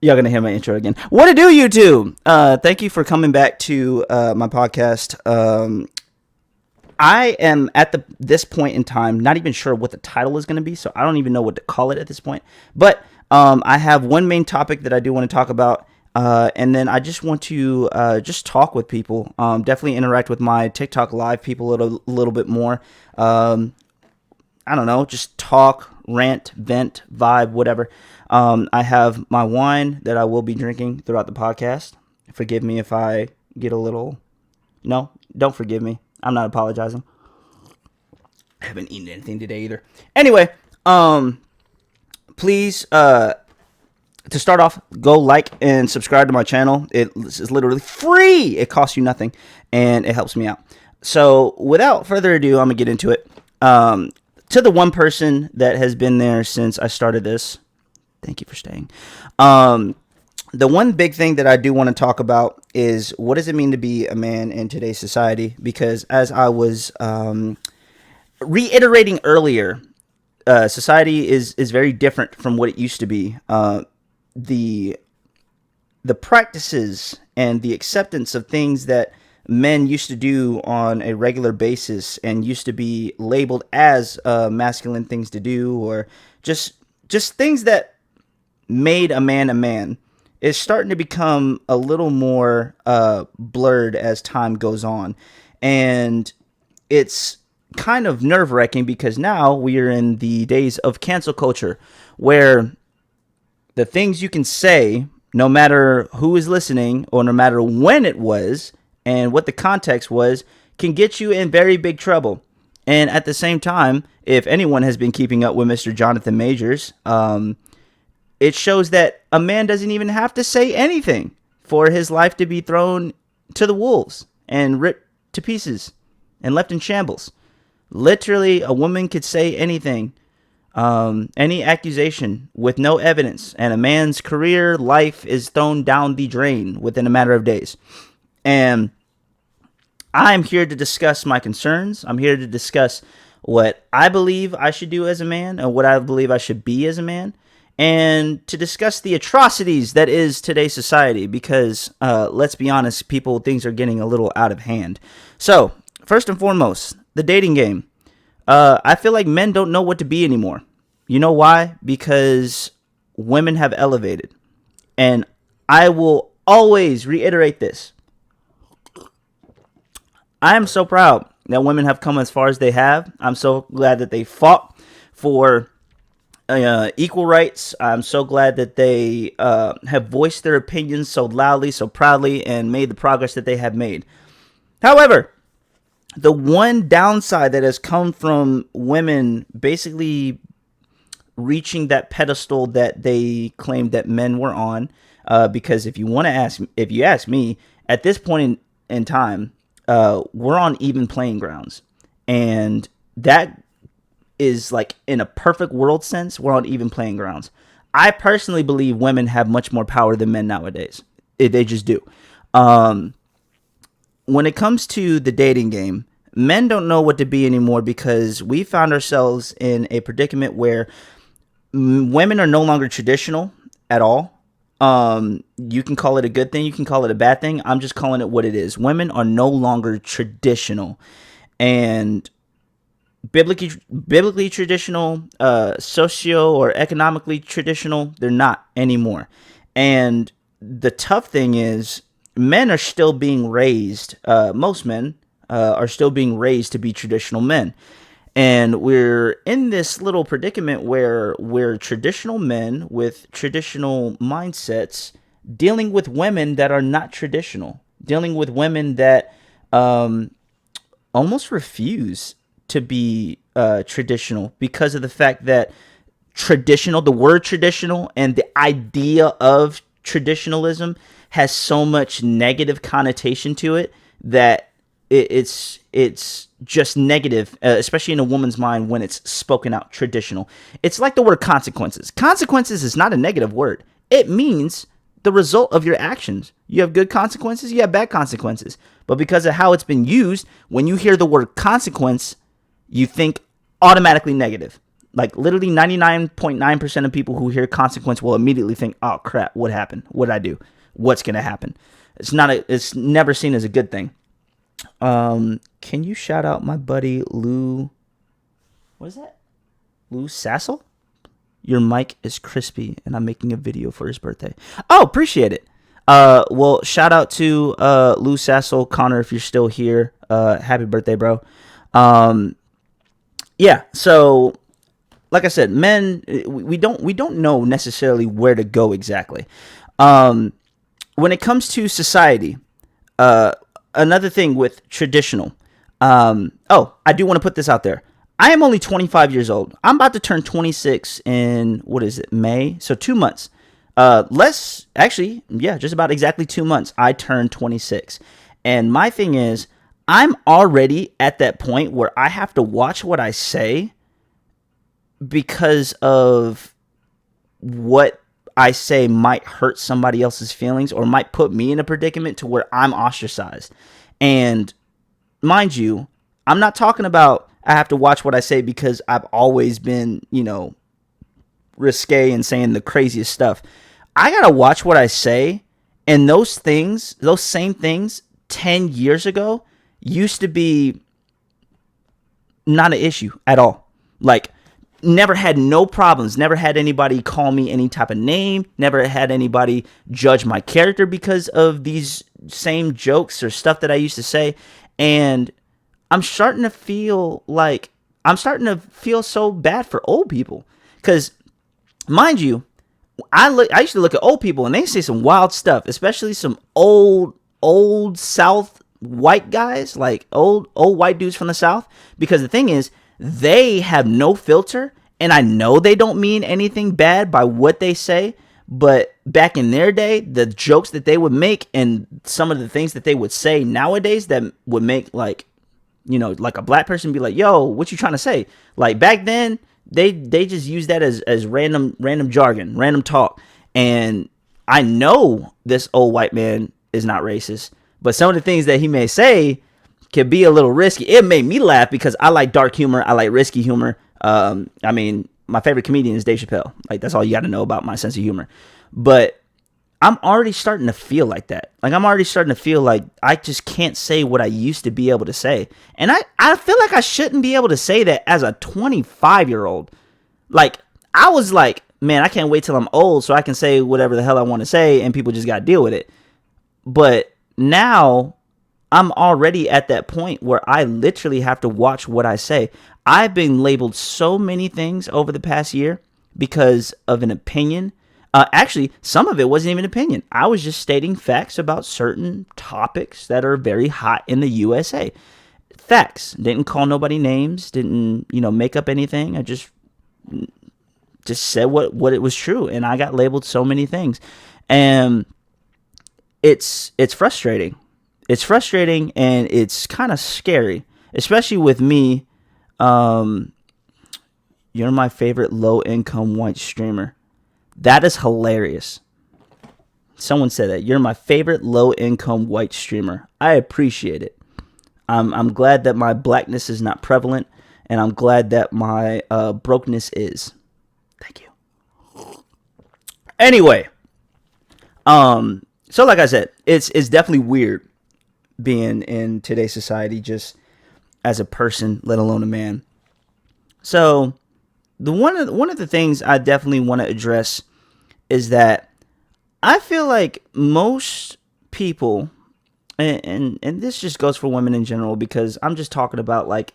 Y'all gonna hear my intro again. What to do, YouTube? Thank you for coming back to my podcast. I am at this point in time not even sure what the title is gonna be, so I don't even know what to call it at this point. But I have one main topic that I do want to talk about, and then I just want to just talk with people. Definitely interact with my TikTok live people a little bit more. I don't know, just talk, rant, vent, vibe, whatever. I have my wine that I will be drinking throughout the podcast. Forgive me if I get a little. No, don't forgive me. I'm not apologizing. I haven't eaten anything today either. Anyway, please, to start off, go like and subscribe to my channel. It is literally free. It costs you nothing, and it helps me out. So, without further ado, I'm gonna get into it. To the one person that has been there since I started this, thank you for staying. The one big thing that I do want to talk about is what does it mean to be a man in today's society? Because as I was reiterating earlier, society is very different from what it used to be. The practices and the acceptance of things that men used to do on a regular basis and used to be labeled as masculine things to do, or just things that made a man, is starting to become a little more blurred as time goes on. And it's kind of nerve-wracking because now we are in the days of cancel culture, where the things you can say, no matter who is listening or no matter when it was and what the context was, can get you in very big trouble. And at the same time, if anyone has been keeping up with Mr. Jonathan Majors, it shows that a man doesn't even have to say anything for his life to be thrown to the wolves and ripped to pieces and left in shambles. Literally, a woman could say anything, any accusation with no evidence, and a man's career life is thrown down the drain within a matter of days. And I'm here to discuss my concerns. I'm here to discuss what I believe I should do as a man and what I believe I should be as a man, and to discuss the atrocities that is today's society, because let's be honest, people, things are getting a little out of hand. So, first and foremost, the dating game. I feel like men don't know what to be anymore. You know why? Because women have elevated. And I will always reiterate this. I am so proud that women have come as far as they have. I'm so glad that they fought for equal rights. I'm so glad that they have voiced their opinions so loudly, so proudly, and made the progress that they have made. However, the one downside that has come from women basically reaching that pedestal that they claimed that men were on, because if you ask me, at this point in time, we're on even playing grounds, and that is like, in a perfect world sense, we're on even playing grounds. I personally believe women have much more power than men nowadays. They just do. When it comes to the dating game, men don't know what to be anymore, because we found ourselves in a predicament where women are no longer traditional at all. You can call it a good thing, you can call it a bad thing. I'm just calling it what it is. Women are no longer traditional, and biblically traditional, socio or economically traditional, they're not anymore. And the tough thing is, men are still being raised, most men are still being raised to be traditional men. And we're in this little predicament where we're traditional men with traditional mindsets dealing with women that are not traditional, dealing with women that almost refuse to be traditional, because of the fact that the word traditional and the idea of traditionalism has so much negative connotation to it that it's just negative, especially in a woman's mind when it's spoken out traditional. It's like the word consequences. Consequences is not a negative word. It means the result of your actions. You have good consequences, you have bad consequences. But because of how it's been used, when you hear the word consequence, you think automatically negative. Like literally 99.9% of people who hear consequence will immediately think, oh crap, what happened? What did I do? What's going to happen? It's never seen as a good thing. Can you shout out my buddy Lou? What is that? Lou Sassel? Your mic is crispy, and I'm making a video for his birthday. Oh, appreciate it. Well, shout out to Lou Sassel, Connor, if you're still here. Happy birthday, bro. Yeah. So, like I said, men, we don't know necessarily where to go exactly. When it comes to society, another thing with traditional. Oh, I do want to put this out there. I am only 25 years old. I'm about to turn 26 in, what is it, May? So 2 months. Just about exactly 2 months. I turned 26. And my thing is, I'm already at that point where I have to watch what I say because of what I say might hurt somebody else's feelings or might put me in a predicament to where I'm ostracized. And mind you, I'm not talking about I have to watch what I say because I've always been, risque and saying the craziest stuff. I got to watch what I say. And those same things 10 years ago used to be not an issue at all. Like, never had no problems. Never had anybody call me any type of name. Never had anybody judge my character because of these same jokes or stuff that I used to say. And I'm starting to feel so bad for old people. Because, mind you, I used to look at old people and they say some wild stuff, especially some old South white guys, like old white dudes from the South. Because the thing is, they have no filter, and I know they don't mean anything bad by what they say. But back in their day, the jokes that they would make and some of the things that they would say nowadays that would make like a black person be like, yo, what you trying to say? Like back then, they just use that as random jargon, random talk. And I know this old white man is not racist, but some of the things that he may say can be a little risky. It made me laugh because I like dark humor. I like risky humor. My favorite comedian is Dave Chappelle. Like, that's all you got to know about my sense of humor. But I'm already starting to feel like that. Like, I'm already starting to feel like I just can't say what I used to be able to say. And I feel like I shouldn't be able to say that as a 25-year-old. Like, I was like, man, I can't wait till I'm old so I can say whatever the hell I want to say and people just got to deal with it. But now I'm already at that point where I literally have to watch what I say. I've been labeled so many things over the past year because of an opinion. Actually, some of it wasn't even opinion. I was just stating facts about certain topics that are very hot in the USA. Facts. Didn't call nobody names. Didn't, make up anything. I just said what it was true. And I got labeled so many things. And it's frustrating. It's frustrating and it's kind of scary, especially with me. You're my favorite low-income white streamer. That is hilarious. Someone said that. You're my favorite low-income white streamer. I appreciate it. I'm glad that my blackness is not prevalent, and I'm glad that my brokenness is. Thank you. Anyway, so like I said, it's definitely weird being in today's society just as a person, let alone a man. So one of the things I definitely want to address is that I feel like most people, and this just goes for women in general, because I'm just talking about like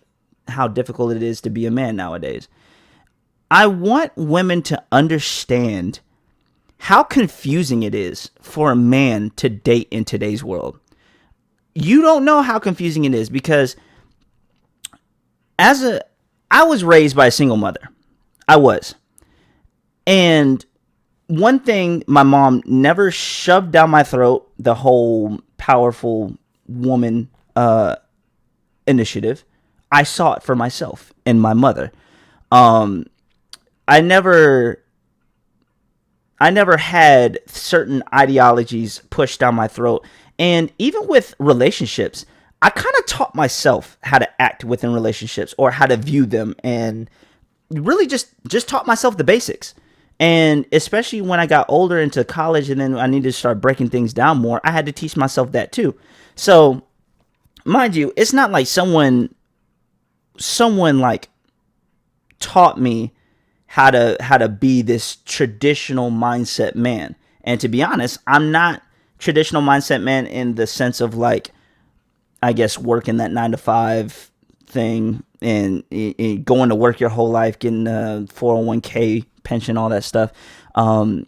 how difficult it is to be a man nowadays. I want women to understand how confusing it is for a man to date in today's world. You don't know how confusing it is because I was raised by a single mother. I was. And one thing my mom never shoved down my throat, the whole powerful woman initiative. I saw it for myself in my mother. I never had certain ideologies pushed down my throat. And even with relationships, I kind of taught myself how to act within relationships or how to view them and, really just taught myself the basics. And especially when I got older into college and then I needed to start breaking things down more, I had to teach myself that too. So, mind you, it's not like someone like taught me how to be this traditional mindset man. And to be honest, I'm not traditional mindset man in the sense of like, I guess, working that 9 to 5 thing and going to work your whole life, getting a 401k pension, all that stuff. And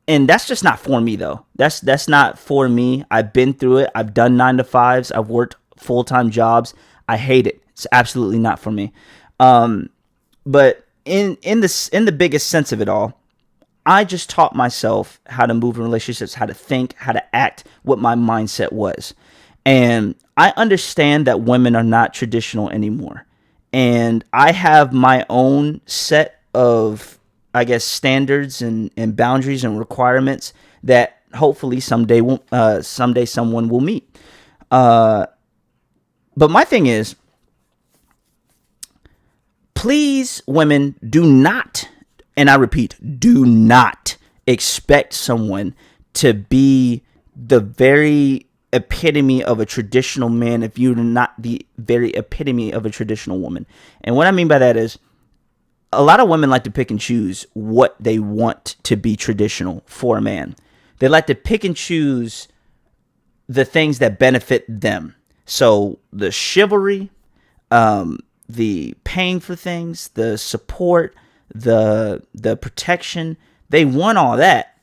that's just not for me though. That's not for me. I've been through it. I've done 9 to 5s. I've worked full-time jobs. I hate it. It's absolutely not for me. But in the biggest sense of it all, I just taught myself how to move in relationships, how to think, how to act, what my mindset was. And I understand that women are not traditional anymore. And I have my own set of, I guess, standards and boundaries and requirements that hopefully someday someone will meet. But my thing is, please, women, do not, and I repeat, do not expect someone to be the very epitome of a traditional man if you're not the very epitome of a traditional woman. And what I mean by that is, a lot of women like to pick and choose what they want to be traditional for a man. They like to pick and choose the things that benefit them. So the chivalry, the paying for things, the support, the protection, they want all that,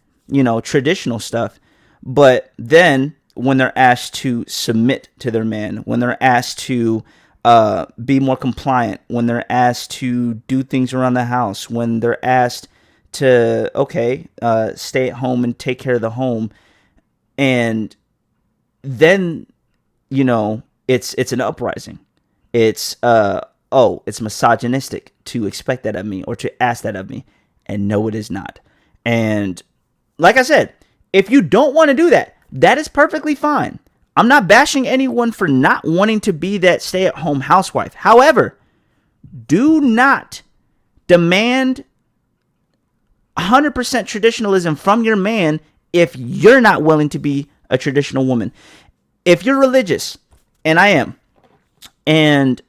traditional stuff. But then when they're asked to submit to their man, when they're asked to be more compliant, when they're asked to do things around the house, when they're asked to, stay at home and take care of the home, and then, it's an uprising. It's, it's misogynistic to expect that of me or to ask that of me. And no, it is not. And like I said, if you don't want to do that, that is perfectly fine. I'm not bashing anyone for not wanting to be that stay-at-home housewife. However, do not demand 100% traditionalism from your man if you're not willing to be a traditional woman. If you're religious, and I am, and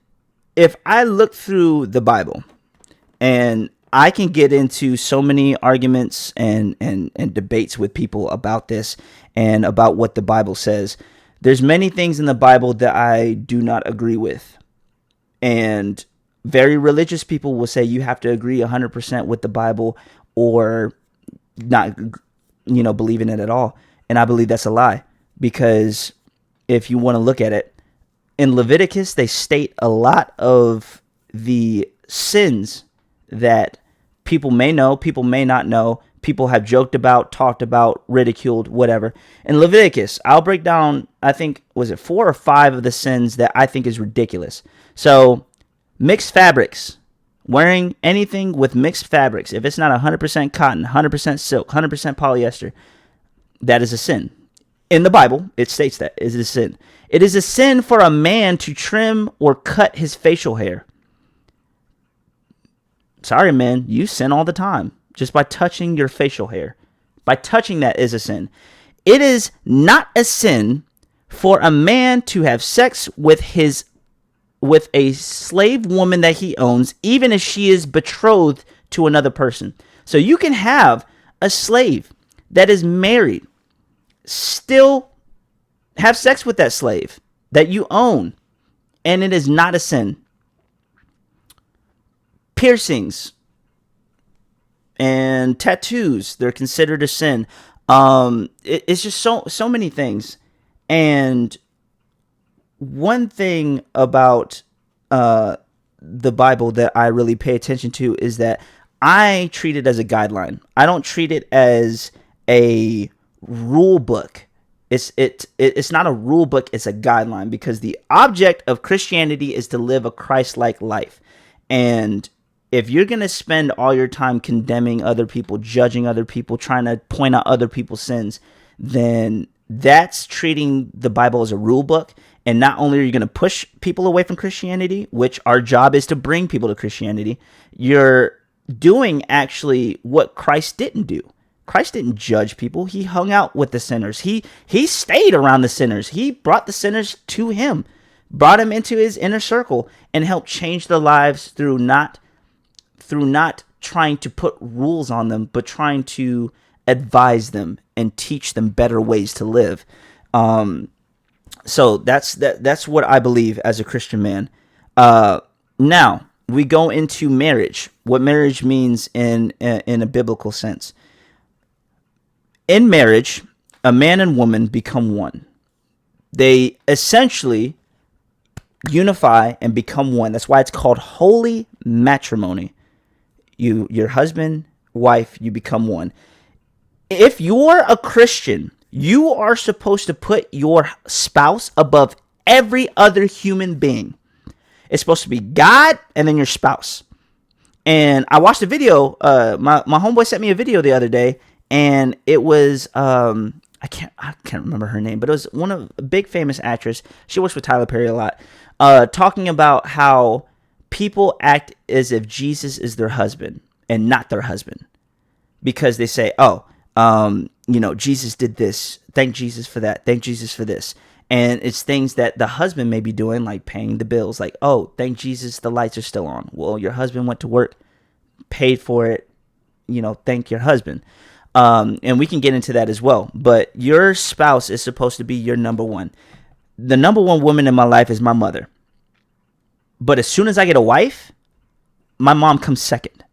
if I look through the Bible, and I can get into so many arguments and debates with people about this and about what the Bible says, there's many things in the Bible that I do not agree with. And very religious people will say you have to agree 100% with the Bible or not, believe in it at all. And I believe that's a lie, because if you want to look at it, in Leviticus, they state a lot of the sins that people may know, people may not know, people have joked about, talked about, ridiculed, whatever. In Leviticus, I'll break down, I think, was it 4 or 5 of the sins that I think is ridiculous. So, mixed fabrics, wearing anything with mixed fabrics, if it's not 100% cotton, 100% silk, 100% polyester, that is a sin. In the Bible, it states that it is a sin. It is a sin for a man to trim or cut his facial hair. Sorry, man, you sin all the time just by touching your facial hair. By touching that is a sin. It is not a sin for a man to have sex with a slave woman that he owns, even if she is betrothed to another person. So you can have a slave that is married, still have sex with that slave that you own, and it is not a sin. Piercings and tattoos, they're considered a sin. It's just so many things. And one thing about the Bible that I really pay attention to is that I treat it as a guideline. I don't treat it as a rule book. It's not a rule book, it's a guideline, because the object of Christianity is to live a Christ-like life. And if you're going to spend all your time condemning other people, judging other people, trying to point out other people's sins, then that's treating the Bible as a rule book And not only are you going to push people away from Christianity, which our job is to bring people to Christianity, you're doing actually what Christ didn't do. Christ didn't judge people. He hung out with the sinners. He stayed around the sinners. He brought the sinners to him, brought them into his inner circle, and helped change their lives through not trying to put rules on them, but trying to advise them and teach them better ways to live. So that's what I believe as a Christian man. Now we go into marriage. What marriage means in a biblical sense. In marriage, a man and woman become one. They essentially unify and become one. That's why it's called holy matrimony. Your husband, wife, you become one. If you're a Christian, you are supposed to put your spouse above every other human being. It's supposed to be God and then your spouse. And I watched a video. My homeboy sent me a video the other day, and it was I can't remember her name, but it was one of a big famous actress. She works with Tyler Perry a lot, talking about how people act as if Jesus is their husband and not their husband, because they say, "Oh, Jesus did this. Thank Jesus for that. Thank Jesus for this." And it's things that the husband may be doing, like paying the bills. Like, "Oh, thank Jesus the lights are still on." Well, your husband went to work, paid for it. Thank your husband. And we can get into that as well. But your spouse is supposed to be your number one. The number one woman in my life is my mother. But as soon as I get a wife, my mom comes second.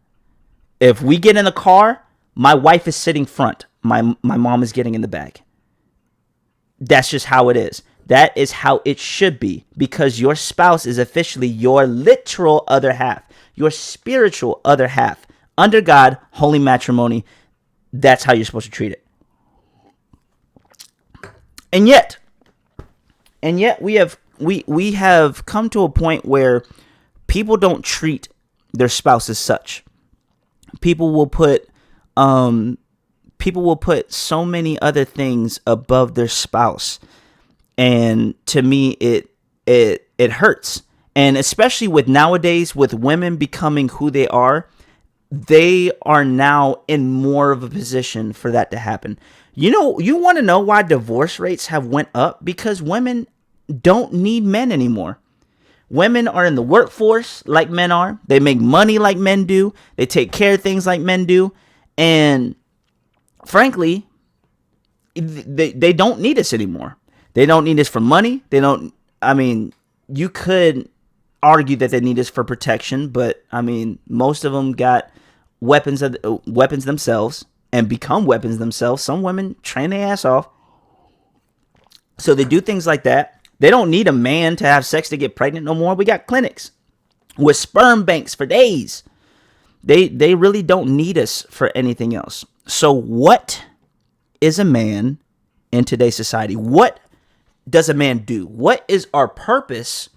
If we get in the car, my wife is sitting front. My mom is getting in the back. That's just how it is. That is how it should be, because your spouse is officially your literal other half, your spiritual other half. Under God, holy matrimony, that's how you're supposed to treat it. And yet we have come to a point where people don't treat their spouse as such. People will put so many other things above their spouse, and to me it hurts. And especially with nowadays, with women becoming who they are now in more of a position for that to happen. You want to know why divorce rates have went up? Because women don't need men anymore. Women are in the workforce like men are. They make money like men do. They take care of things like men do. And frankly, they don't need us anymore. They don't need us for money. You could argue that they need us for protection, but most of them got weapons themselves and become weapons themselves. Some women train their ass off, so they do things like that. They don't need a man to have sex to get pregnant no more. We got clinics with sperm banks for days. They really don't need us for anything else. So what is a man in today's society? What does a man do? What is our purpose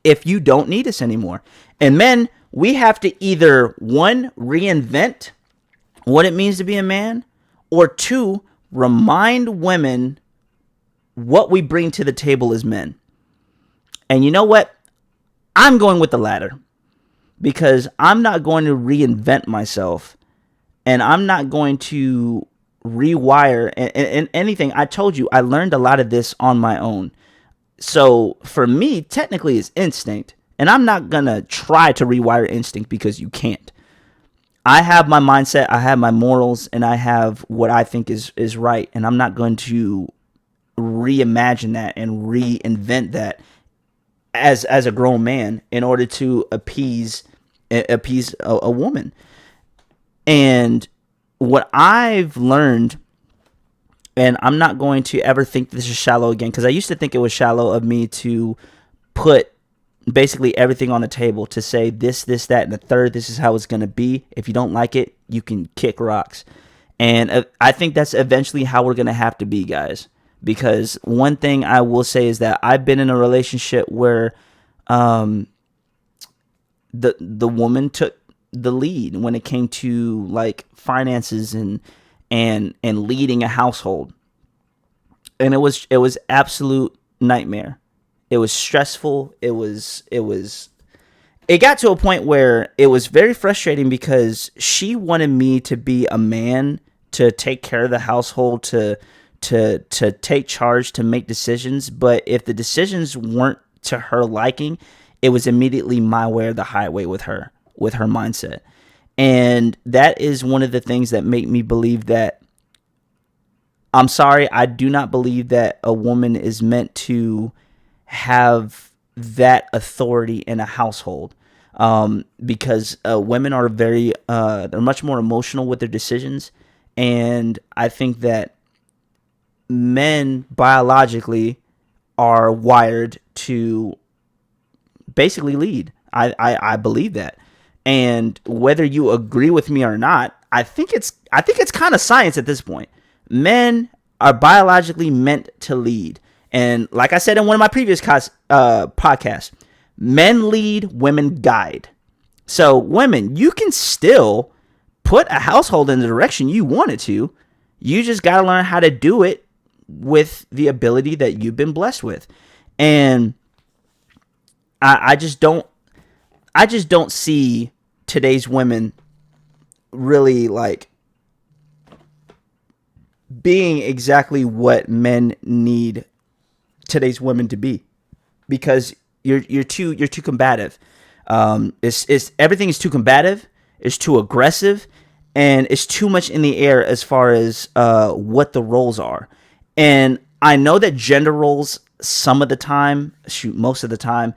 if you don't need us anymore? And men, we have to either, one, reinvent what it means to be a man, or two, remind women what we bring to the table as men. And you know what? I'm going with the latter, because I'm not going to reinvent myself, and I'm not going to rewire and anything. I told you, I learned a lot of this on my own. So for me, technically it's instinct, and I'm not going to try to rewire instinct, because you can't. I have my mindset, I have my morals, and I have what I think is right, and I'm not going to reimagine that and reinvent that as a grown man in order to appease a woman. And what I've learned, and I'm not going to ever think this is shallow again, because I used to think it was shallow of me to put basically everything on the table, to say this, that, and the third, this is how it's going to be. If you don't like it, you can kick rocks. And I think that's eventually how we're going to have to be, guys. Because one thing I will say is that I've been in a relationship where the woman took the lead when it came to like finances and leading a household. And it was absolute nightmare. It was stressful. It got to a point where it was very frustrating because she wanted me to be a man, to take care of the household, to take charge, to make decisions. But if the decisions weren't to her liking, it was immediately my way or the highway with her mindset. And that is one of the things that make me believe that, I'm sorry, I do not believe that a woman is meant to have that authority in a household. Because women are they're much more emotional with their decisions. And I think that men biologically are wired to basically lead. I believe that. And whether you agree with me or not, I think it's kind of science at this point. Men are biologically meant to lead. And like I said in one of my previous podcasts, men lead, women guide. So women, you can still put a household in the direction you want it to. You just got to learn how to do it with the ability that you've been blessed with. And I just don't see today's women really like being exactly what men need today's women to be, because you're too combative. It's everything is too combative, it's too aggressive, and it's too much in the air as far as what the roles are. And I know that gender roles, some of the time, most of the time,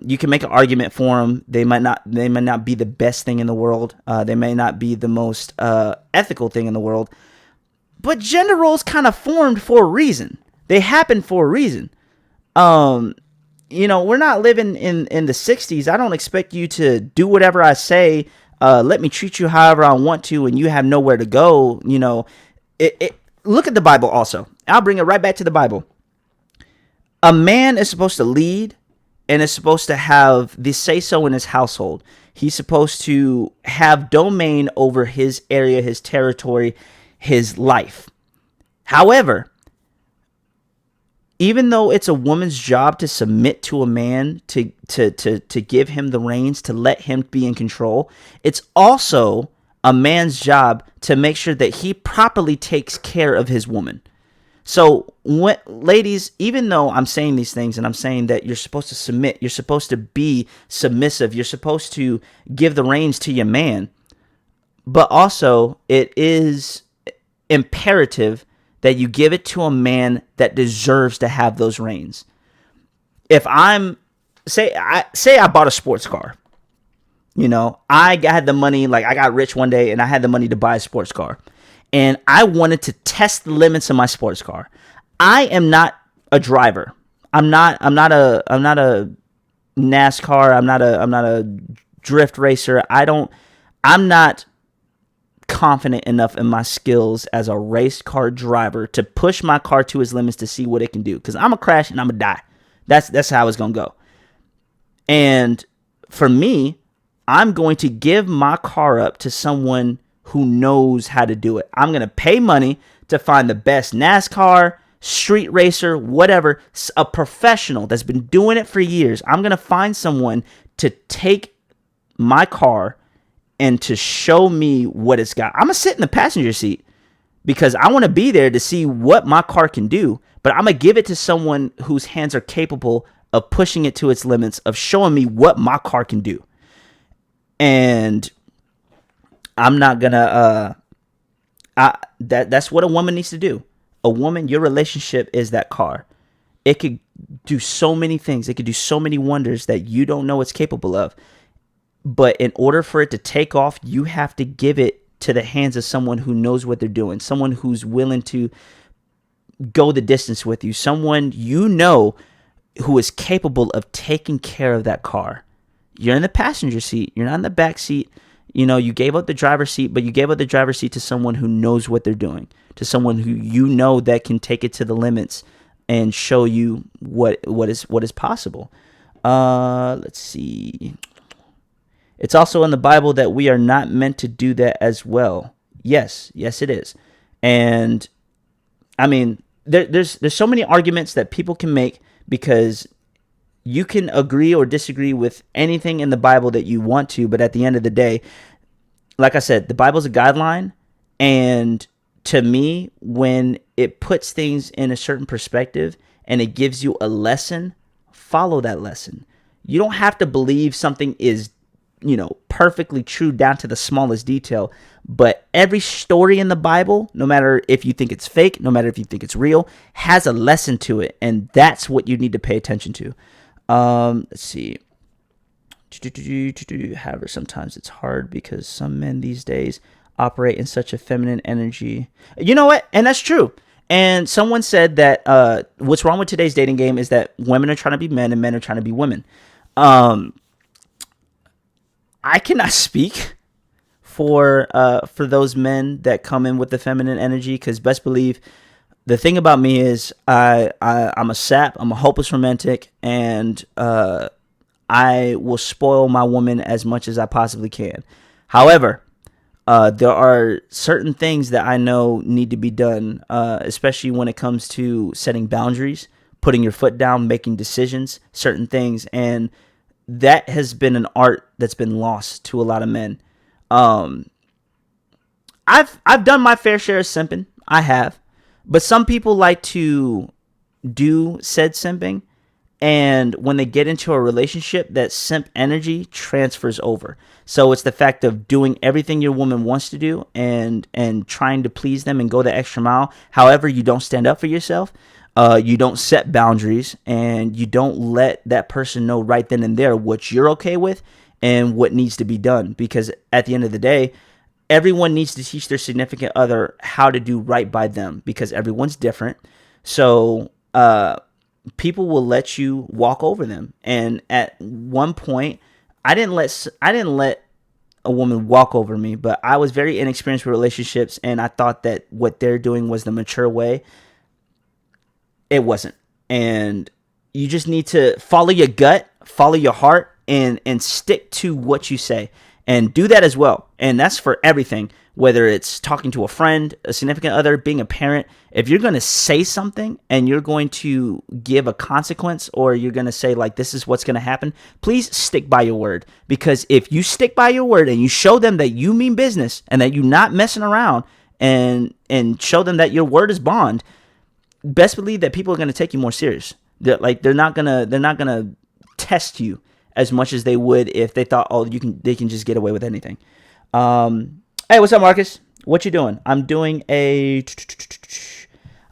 you can make an argument for them. They might not be the best thing in the world. They may not be the most ethical thing in the world. But gender roles kind of formed for a reason. They happen for a reason. We're not living in the 60s. I don't expect you to do whatever I say. Let me treat you however I want to, and you have nowhere to go. Look at the Bible also. I'll bring it right back to the Bible. A man is supposed to lead and is supposed to have the say-so in his household. He's supposed to have domain over his area, his territory, his life. However, even though it's a woman's job to submit to a man, to give him the reins, to let him be in control, it's also a man's job to make sure that he properly takes care of his woman. So, ladies, even though I'm saying these things and I'm saying that you're supposed to submit, you're supposed to be submissive, you're supposed to give the reins to your man, but also it is imperative that you give it to a man that deserves to have those reins. If I bought a sports car, I had the money, like I got rich one day and I had the money to buy a sports car, and I wanted to test the limits of my sports car. I am not a driver. I'm not a NASCAR. I'm not a drift racer. I'm not confident enough in my skills as a race car driver to push my car to its limits to see what it can do, because I'm gonna crash and I'm gonna die. That's how it's gonna go. And for me, I'm going to give my car up to someone who knows how to do it. I'm going to pay money to find the best NASCAR, street racer, whatever, a professional that's been doing it for years. I'm going to find someone to take my car and to show me what it's got. I'm going to sit in the passenger seat because I want to be there to see what my car can do, but I'm going to give it to someone whose hands are capable of pushing it to its limits, of showing me what my car can do. And I'm not gonna, that's what a woman needs to do. A woman, your relationship is that car. It could do so many things. It could do so many wonders that you don't know it's capable of. But in order for it to take off, you have to give it to the hands of someone who knows what they're doing, someone who's willing to go the distance with you, someone who is capable of taking care of that car. You're in the passenger seat. You're not in the back seat. You gave up the driver's seat, but you gave up the driver's seat to someone who knows what they're doing, to someone who that can take it to the limits and show you what is possible. Let's see. It's also in the Bible that we are not meant to do that as well. Yes, it is. And I mean, there's so many arguments that people can make, because You can agree or disagree with anything in the Bible that you want to, but at the end of the day, like I said, the Bible's a guideline, and to me, when it puts things in a certain perspective and it gives you a lesson, follow that lesson. You don't have to believe something is, perfectly true down to the smallest detail, but every story in the Bible, no matter if you think it's fake, no matter if you think it's real, has a lesson to it, and that's what you need to pay attention to. Let's see. However, sometimes it's hard because some men these days operate in such a feminine energy. You know what? And that's true. And someone said that what's wrong with today's dating game is that women are trying to be men and men are trying to be women. I cannot speak for those men that come in with the feminine energy, because best believe the thing about me is I'm a sap, I'm a hopeless romantic, and I will spoil my woman as much as I possibly can. However, there are certain things that I know need to be done, especially when it comes to setting boundaries, putting your foot down, making decisions, certain things. And that has been an art that's been lost to a lot of men. I've done my fair share of simping. I have. But some people like to do said simping, and when they get into a relationship, that simp energy transfers over. So it's the fact of doing everything your woman wants to do and trying to please them and go the extra mile. However, you don't stand up for yourself. You don't set boundaries, and you don't let that person know right then and there what you're okay with and what needs to be done. Because at the end of the day, everyone needs to teach their significant other how to do right by them, because everyone's different. So, people will let you walk over them. And at one point, I didn't let a woman walk over me, but I was very inexperienced with relationships, and I thought that what they're doing was the mature way. It wasn't. And you just need to follow your gut, follow your heart, and stick to what you say. And do that as well. And that's for everything, whether it's talking to a friend, a significant other, being a parent. If you're going to say something and you're going to give a consequence, or you're going to say, like, this is what's going to happen, please stick by your word. Because if you stick by your word and you show them that you mean business and that you're not messing around, and show them that your word is bond, best believe that people are going to take you more serious. They're not gonna test you as much as they would if they thought, oh, they can just get away with anything. Hey, what's up, Marcus? What you doing? I'm doing a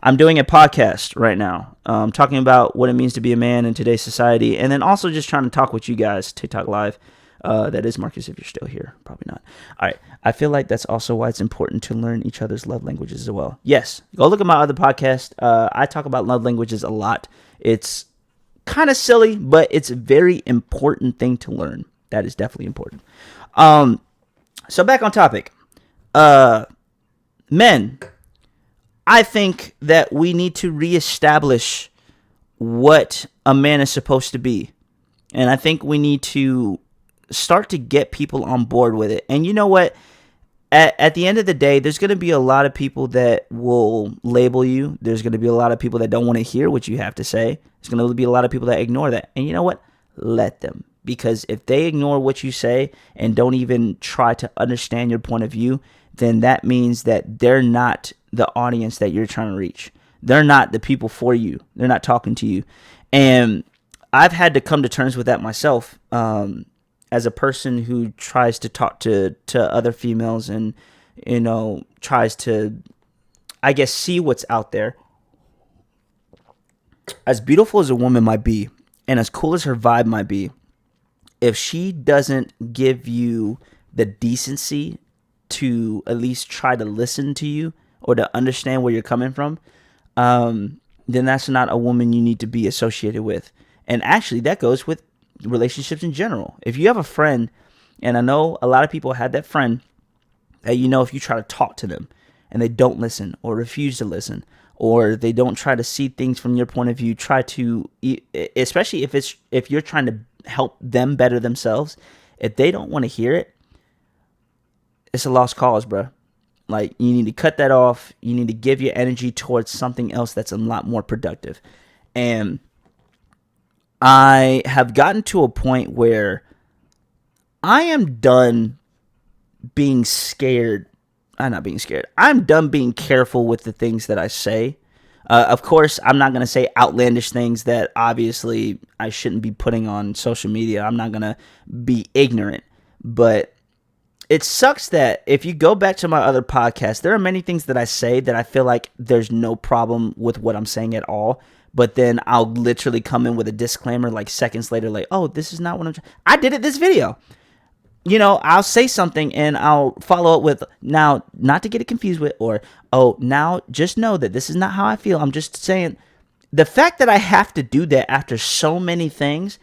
podcast right now, talking about what it means to be a man in today's society, and then also just trying to talk with you guys. TikTok live. That is Marcus, if you're still here. Probably not. All right. I feel like that's also why it's important to learn each other's love languages as well. Yes. Go look at my other podcast. I talk about love languages a lot. It's kind of silly, but it's a very important thing to learn. That is definitely important. So back on topic. Men, I think that we need to reestablish what a man is supposed to be. And I think we need to start to get people on board with it. And you know what? At the end of the day, there's going to be a lot of people that will label you. There's going to be a lot of people that don't want to hear what you have to say. There's going to be a lot of people that ignore that. And you know what? Let them. Because if they ignore what you say and don't even try to understand your point of view, then that means that they're not the audience that you're trying to reach. They're not the people for you. They're not talking to you. And I've had to come to terms with that myself, as a person who tries to talk to other females and, tries to, I guess, see what's out there. As beautiful as a woman might be, and as cool as her vibe might be, if she doesn't give you the decency to at least try to listen to you or to understand where you're coming from, then that's not a woman you need to be associated with. And actually, that goes with relationships in general. If you have a friend, and I know a lot of people had that friend that, if you try to talk to them and they don't listen or refuse to listen, or they don't try to see things from your point of view, try to, especially if you're trying to help them better themselves, if they don't want to hear it, it's a lost cause, bro. Like, you need to cut that off. You need to give your energy towards something else that's a lot more productive. And I have gotten to a point where I am done being scared. I'm not being scared. I'm done being careful with the things that I say. Of course, I'm not going to say outlandish things that obviously I shouldn't be putting on social media. I'm not going to be ignorant. But it sucks that if you go back to my other podcasts, there are many things that I say that I feel like there's no problem with what I'm saying at all. But then I'll literally come in with a disclaimer like seconds later, like, oh, this is not what I did it this video. I'll say something and I'll follow up with, now, not to get it confused with, or, oh, now just know that this is not how I feel. I'm just saying, the fact that I have to do that after so many things,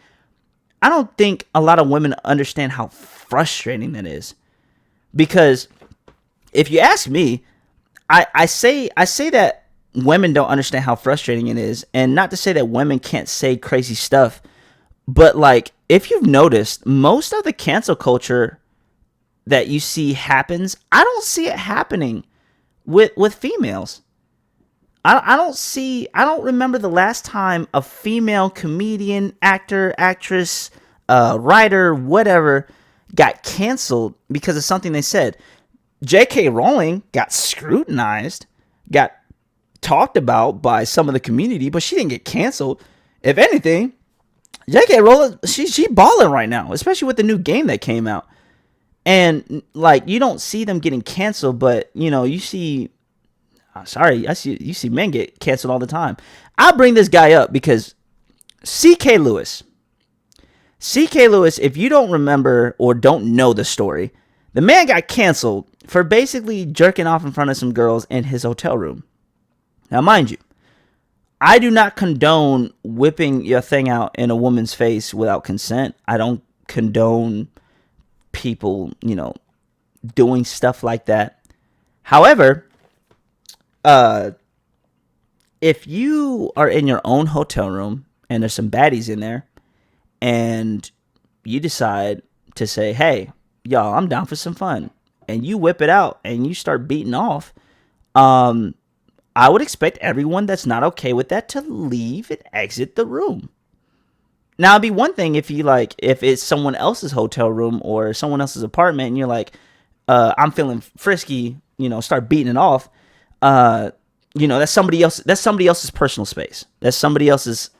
I don't think a lot of women understand how frustrating that is. Because if you ask me, I say that women don't understand how frustrating it is, and not to say that women can't say crazy stuff, but like, if you've noticed, most of the cancel culture that you see happens, I don't see it happening with females. I don't remember the last time a female comedian, actor, actress, writer, whatever, got canceled because of something they said. J.K. Rowling got scrutinized, got talked about by some of the community, but she didn't get canceled. If anything, J.K. Rowling, she balling right now, especially with the new game that came out. And like, you don't see them getting canceled, but you see, you see men get canceled all the time. I'll bring this guy up because C.K. Lewis, if you don't remember or don't know the story, the man got canceled for basically jerking off in front of some girls in his hotel room. Now, mind you, I do not condone whipping your thing out in a woman's face without consent. I don't condone people, doing stuff like that. However, if you are in your own hotel room and there's some baddies in there and you decide to say, hey, y'all, I'm down for some fun, and you whip it out and you start beating off, I would expect everyone that's not okay with that to leave and exit the room. Now, it'd be one thing if if it's someone else's hotel room or someone else's apartment and you're like, I'm feeling frisky, start beating it off. That's somebody else's personal space. That's somebody else's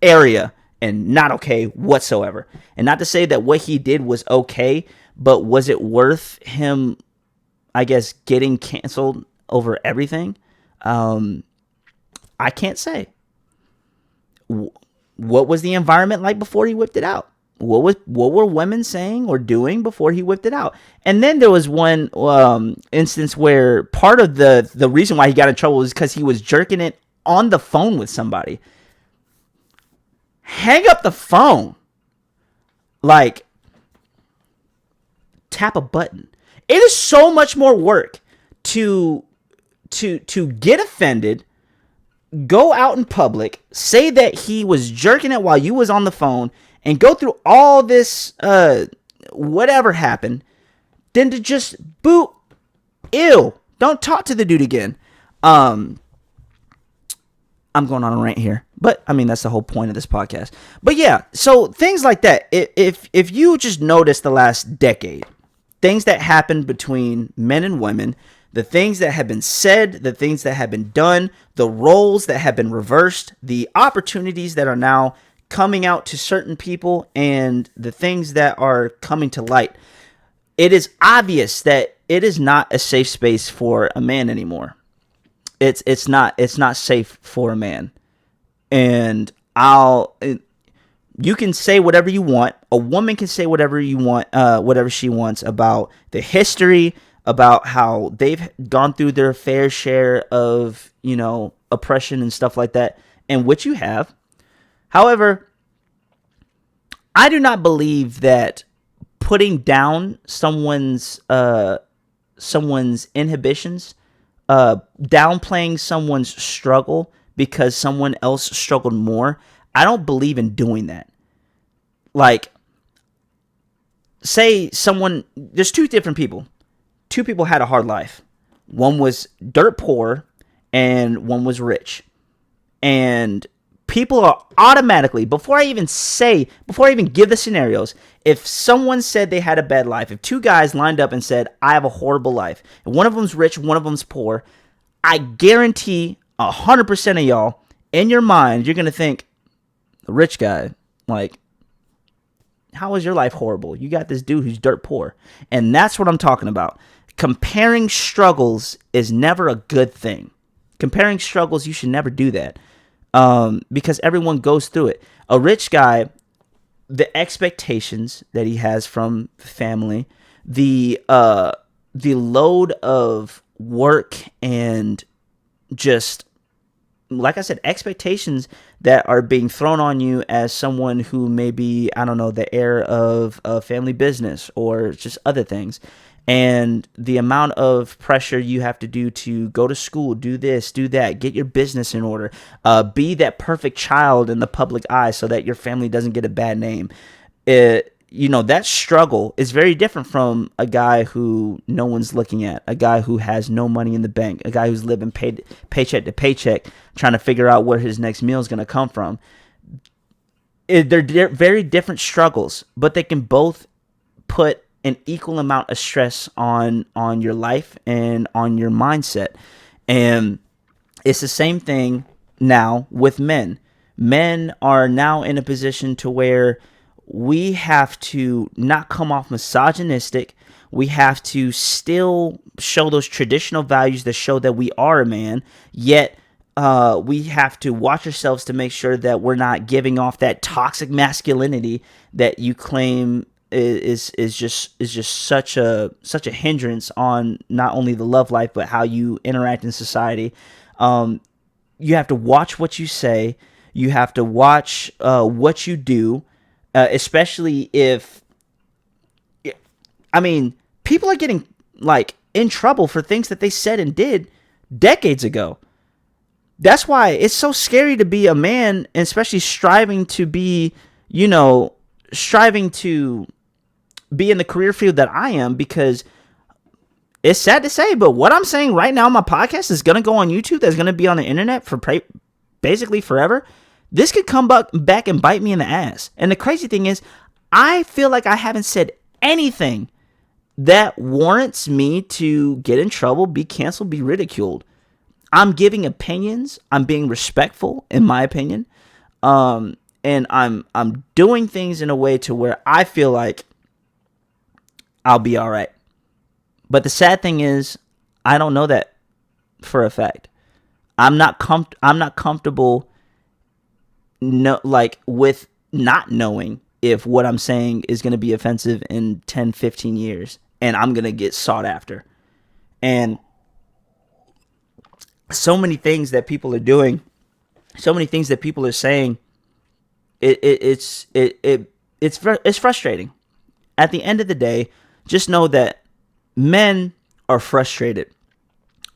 area and not okay whatsoever. And not to say that what he did was okay, but was it worth him, I guess, getting canceled over everything? I can't say. What was the environment like before he whipped it out? What were women saying or doing before he whipped it out? And then there was one instance where part of the reason why he got in trouble was because he was jerking it on the phone with somebody. Hang up the phone. Like, tap a button. It is so much more work to get offended, go out in public, say that he was jerking it while you was on the phone, and go through all this whatever happened, than to just boot, ew, don't talk to the dude again. I'm going on a rant here, but I mean, that's the whole point of this podcast. But yeah, so things like that. If you just notice the last decade, things that happened between men and women, the things that have been said, the things that have been done, the roles that have been reversed, the opportunities that are now coming out to certain people, and the things that are coming to light, it is obvious that it is not a safe space for a man anymore. It's not safe for a man. And you can say whatever you want. A woman can say whatever you want, whatever she wants about the history, about how they've gone through their fair share of, oppression and stuff like that, and which you have. However, I do not believe that putting down someone's inhibitions, downplaying someone's struggle because someone else struggled more, I don't believe in doing that. Like, say there's two different people. Two people had a hard life. One was dirt poor and one was rich. And people are automatically, before I even give the scenarios, if someone said they had a bad life, if two guys lined up and said, I have a horrible life, and one of them's rich, one of them's poor, I guarantee 100% of y'all, in your mind, you're going to think, the rich guy, like, how is your life horrible? You got this dude who's dirt poor. And that's what I'm talking about. Comparing struggles is never a good thing. Comparing struggles, you should never do that. Because everyone goes through it. A rich guy, the expectations that he has from family, the load of work and just, like I said, expectations that are being thrown on you as someone who may be, I don't know, the heir of a family business or just other things. And the amount of pressure you have to do to go to school, do this, do that, get your business in order, be that perfect child in the public eye so that your family doesn't get a bad name. That struggle is very different from a guy who no one's looking at, a guy who has no money in the bank, a guy who's living paycheck to paycheck, trying to figure out where his next meal is going to come from. They're very different struggles, but they can both put an equal amount of stress on your life and on your mindset. And it's the same thing now with men. Men are now in a position to where we have to not come off misogynistic. We have to still show those traditional values that show that we are a man, yet we have to watch ourselves to make sure that we're not giving off that toxic masculinity that you claim is just such a hindrance on not only the love life but how you interact in society. You have to watch what you say. You have to watch what you do, especially if, I mean, people are getting like in trouble for things that they said and did decades ago. That's why it's so scary to be a man, and especially striving to be in the career field that I am, because it's sad to say, but what I'm saying right now on my podcast is going to go on YouTube. That's going to be on the internet for basically forever. This could come back and bite me in the ass. And the crazy thing is, I feel like I haven't said anything that warrants me to get in trouble, be canceled, be ridiculed. I'm giving opinions. I'm being respectful, in my opinion. And I'm doing things in a way to where I feel like I'll be all right. But the sad thing is, I don't know that for a fact. I'm not comfortable with not knowing if what I'm saying is going to be offensive in 10, 15 years and I'm going to get sought after. And so many things that people are doing, so many things that people are saying, it's frustrating. At the end of the day, just know that men are frustrated.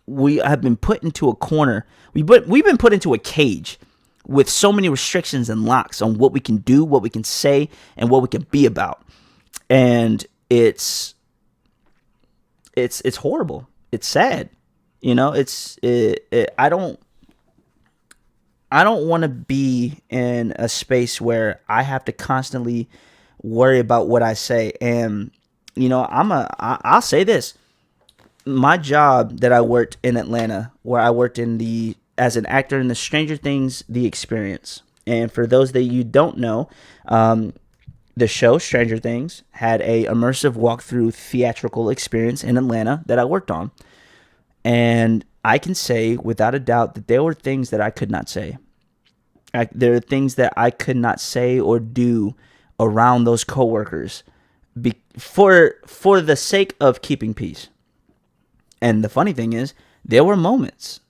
We have been put into a corner. We've been put into a cage with so many restrictions and locks on what we can do, what we can say, and what we can be about. And it's horrible. It's sad. I don't want to be in a space where I have to constantly worry about what I say. And I'll say this. My job that I worked in Atlanta, where I worked as an actor in the Stranger Things, The Experience. And for those that you don't know, the show Stranger Things had a immersive walkthrough theatrical experience in Atlanta that I worked on. And I can say without a doubt that there were things that I could not say. There are things that I could not say or do around those coworkers for the sake of keeping peace. And the funny thing is, there were moments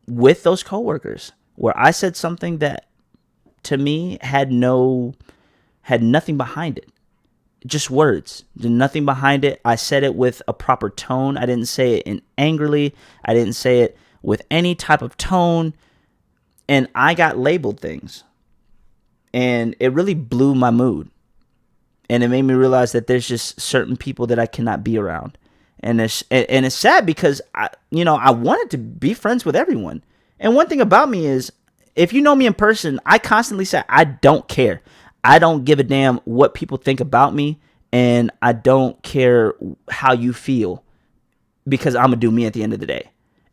with those coworkers where I said something that to me had nothing behind it. Just words. There's nothing behind it. I said it with a proper tone. I didn't say it angrily. I didn't say it with any type of tone. And I got labeled things. And it really blew my mood. And it made me realize that there's just certain people that I cannot be around. And it's sad because I wanted to be friends with everyone. And one thing about me is if you know me in person, I constantly say I don't care. I don't give a damn what people think about me, and I don't care how you feel, because I'm gonna do me at the end of the day.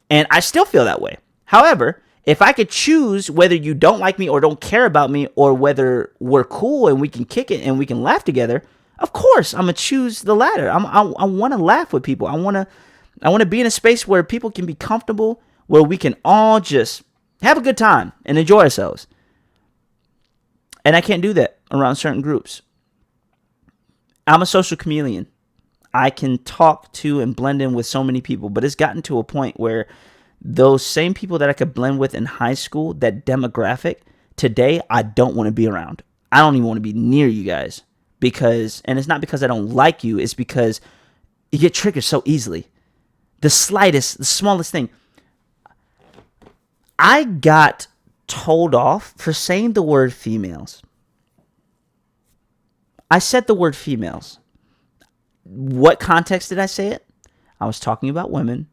And I still feel that way. However, if I could choose whether you don't like me or don't care about me, or whether we're cool and we can kick it and we can laugh together, of course I'm gonna choose the latter. I want to laugh with people. I want to be in a space where people can be comfortable, where we can all just have a good time and enjoy ourselves. And I can't do that around certain groups. I'm a social chameleon. I can talk to and blend in with so many people, but it's gotten to a point where those same people that I could blend with in high school, that demographic, today I don't want to be around. I don't even want to be near you guys, because, and it's not because I don't like you, it's because you get triggered so easily. The smallest thing. I got told off for saying the word females. I said the word females. What context did I say it? I was talking about women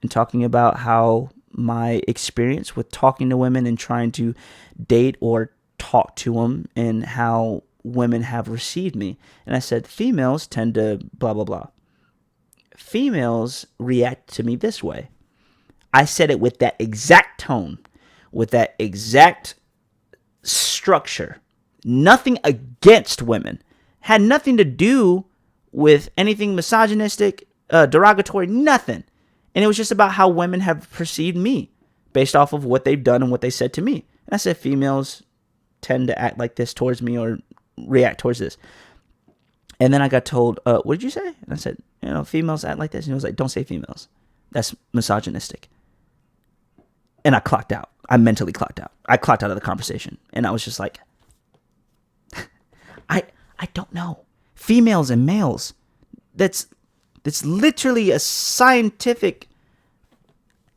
and talking about how my experience with talking to women and trying to date or talk to them, and how women have received me. And I said, females tend to blah, blah, blah. Females react to me this way. I said it with that exact tone, with that exact structure. Nothing against women. Had nothing to do with anything misogynistic, derogatory, nothing. And it was just about how women have perceived me based off of what they've done and what they said to me. And I said, females tend to act like this towards me, or react towards this. And then I got told, what did you say? And I said, females act like this. And he was like, don't say females. That's misogynistic. And I clocked out. I mentally clocked out. I clocked out of the conversation. And I was just like, I don't know. Females and males. That's literally a scientific.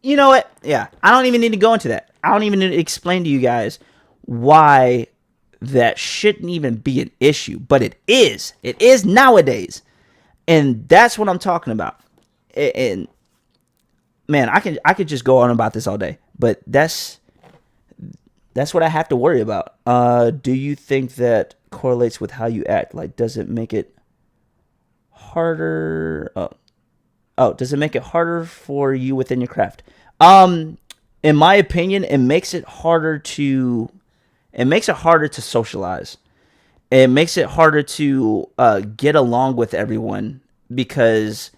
You know what? Yeah. I don't even need to go into that. I don't even need to explain to you guys why that shouldn't even be an issue. But it is. It is nowadays. And that's what I'm talking about. And man, I could just go on about this all day. But that's what I have to worry about. Do you think that correlates with how you act? Like, does it make it harder? Does it make it harder for you within your craft? In my opinion, it makes it harder to socialize. It makes it harder to get along with everyone, because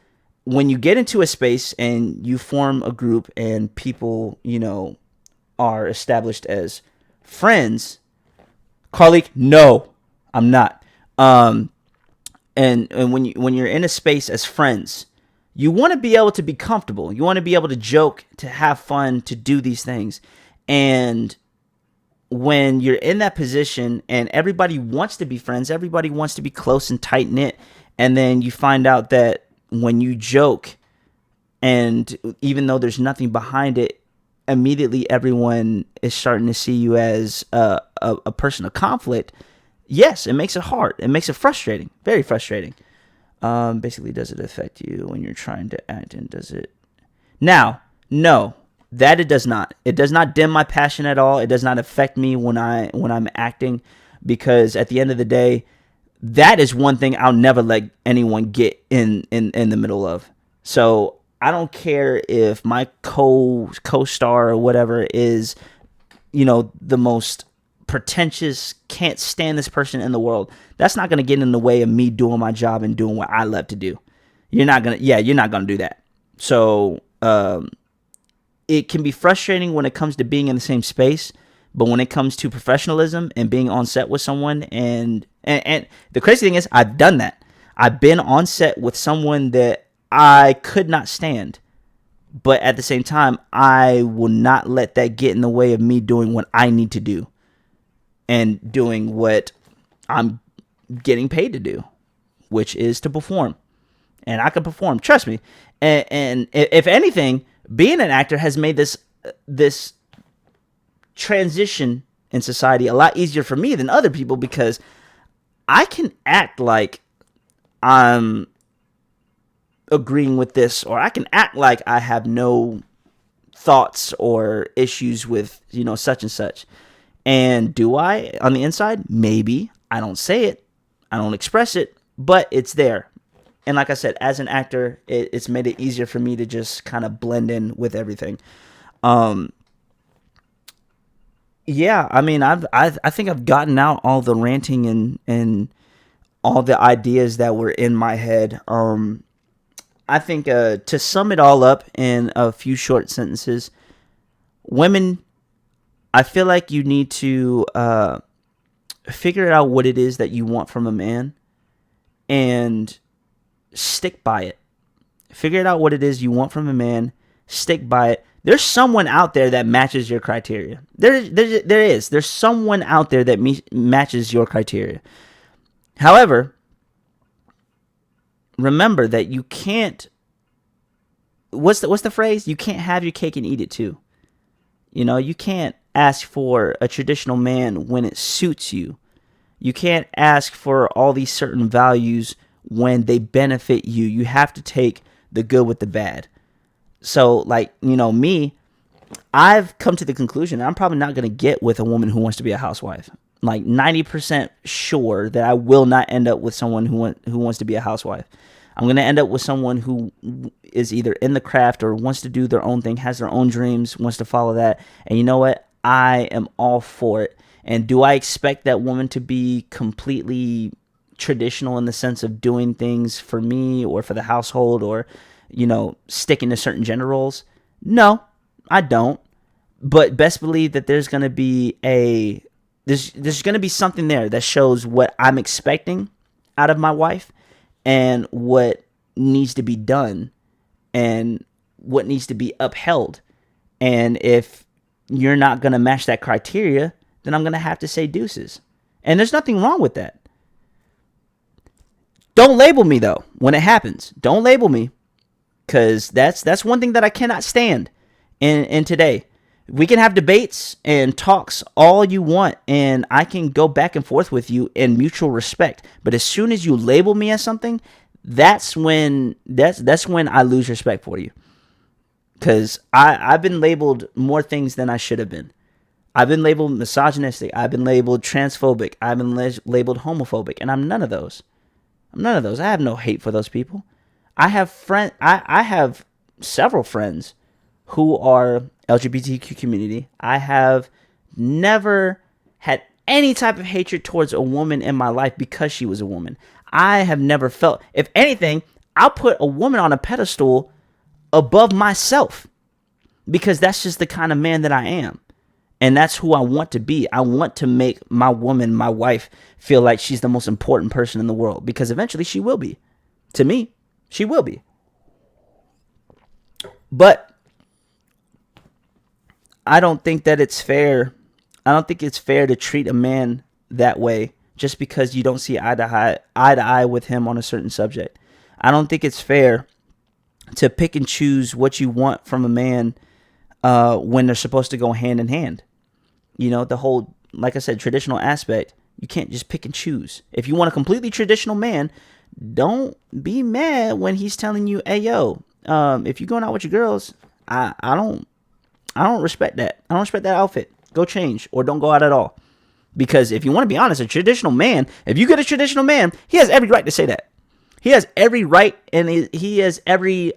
when you get into a space and you form a group and people, are established as friends. Carly, no, I'm not. And when you're in a space as friends, you want to be able to be comfortable. You want to be able to joke, to have fun, to do these things. And when you're in that position and everybody wants to be friends, everybody wants to be close and tight knit, and then you find out that when you joke, and even though there's nothing behind it, immediately everyone is starting to see you as a person of conflict. Yes, it makes it hard. It makes it frustrating. Very frustrating. Basically, does it affect you when you're trying to act? And does it? Now, no, that it does not. It does not dim my passion at all. It does not affect me when I'm acting, because at the end of the day, that is one thing I'll never let anyone get in the middle of. So I don't care if my co-star or whatever is, the most pretentious, can't stand this person in the world. That's not going to get in the way of me doing my job and doing what I love to do. You're not going to do that. So it can be frustrating when it comes to being in the same space, but when it comes to professionalism and being on set with someone, and the crazy thing is, I've done that. I've been on set with someone that I could not stand, but at the same time, I will not let that get in the way of me doing what I need to do and doing what I'm getting paid to do, which is to perform. And I can perform, trust me. And if anything, being an actor has made this transition in society a lot easier for me than other people, because I can act like I'm agreeing with this, or I can act like I have no thoughts or issues with, such and such. And do I on the inside? Maybe. I don't say it. I don't express it, but it's there. And like I said, as an actor, it's made it easier for me to just kind of blend in with everything. Yeah, I mean, I think I've gotten out all the ranting and all the ideas that were in my head. I think to sum it all up in a few short sentences, women, I feel like you need to figure out what it is that you want from a man and stick by it. Figure it out what it is you want from a man, stick by it. There's someone out there that matches your criteria. There is. There's someone out there that matches your criteria. However, remember that you can't. What's the phrase? You can't have your cake and eat it too. You can't ask for a traditional man when it suits you. You can't ask for all these certain values when they benefit you. You have to take the good with the bad. So, like, me, I've come to the conclusion I'm probably not going to get with a woman who wants to be a housewife. Like 90% sure that I will not end up with someone who wants to be a housewife. I'm going to end up with someone who is either in the craft or wants to do their own thing, has their own dreams, wants to follow that. And you know what? I am all for it. And do I expect that woman to be completely traditional in the sense of doing things for me or for the household or sticking to certain gender roles? No, I don't. But best believe that there's going to be there's going to be something there that shows what I'm expecting out of my wife and what needs to be done and what needs to be upheld. And if you're not going to match that criteria, then I'm going to have to say deuces. And there's nothing wrong with that. Don't label me, though, when it happens. Don't label me. Because that's one thing that I cannot stand in today. We can have debates and talks all you want, and I can go back and forth with you in mutual respect. But as soon as you label me as something, that's when I lose respect for you. Because I've been labeled more things than I should have been. I've been labeled misogynistic. I've been labeled transphobic. I've been labeled homophobic, and I'm none of those. I have no hate for those people. I have several friends who are LGBTQ community. I have never had any type of hatred towards a woman in my life because she was a woman. I have never felt, if anything, I'll put a woman on a pedestal above myself because that's just the kind of man that I am. And that's who I want to be. I want to make my woman, my wife, feel like she's the most important person in the world because eventually she will be. To me, she will be. But I don't think that it's fair. I don't think it's fair to treat a man that way just because you don't see eye to eye with him on a certain subject. I don't think it's fair to pick and choose what you want from a man when they're supposed to go hand in hand. The whole, like I said, traditional aspect, you can't just pick and choose. If you want a completely traditional man, don't be mad when he's telling you, hey, yo, if you're going out with your girls, I don't respect that. I don't respect that outfit. Go change or don't go out at all. Because if you want to be honest, a traditional man, if you get a traditional man, he has every right to say that. He has every right, and he has he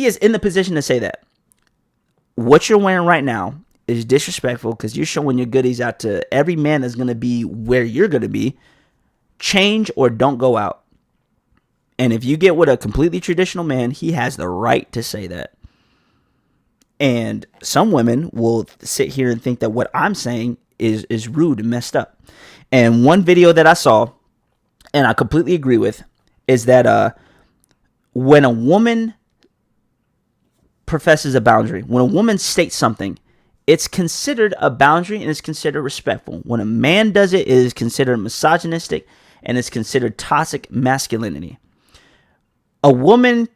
is in the position to say that. What you're wearing right now is disrespectful because you're showing your goodies out to every man that's going to be where you're going to be. Change or don't go out. And if you get with a completely traditional man, he has the right to say that. And some women will sit here and think that what I'm saying is rude and messed up. And one video that I saw, and I completely agree with, is that when a woman professes a boundary, when a woman states something, it's considered a boundary and it's considered respectful. When a man does it, it is considered misogynistic and it's considered toxic masculinity. A woman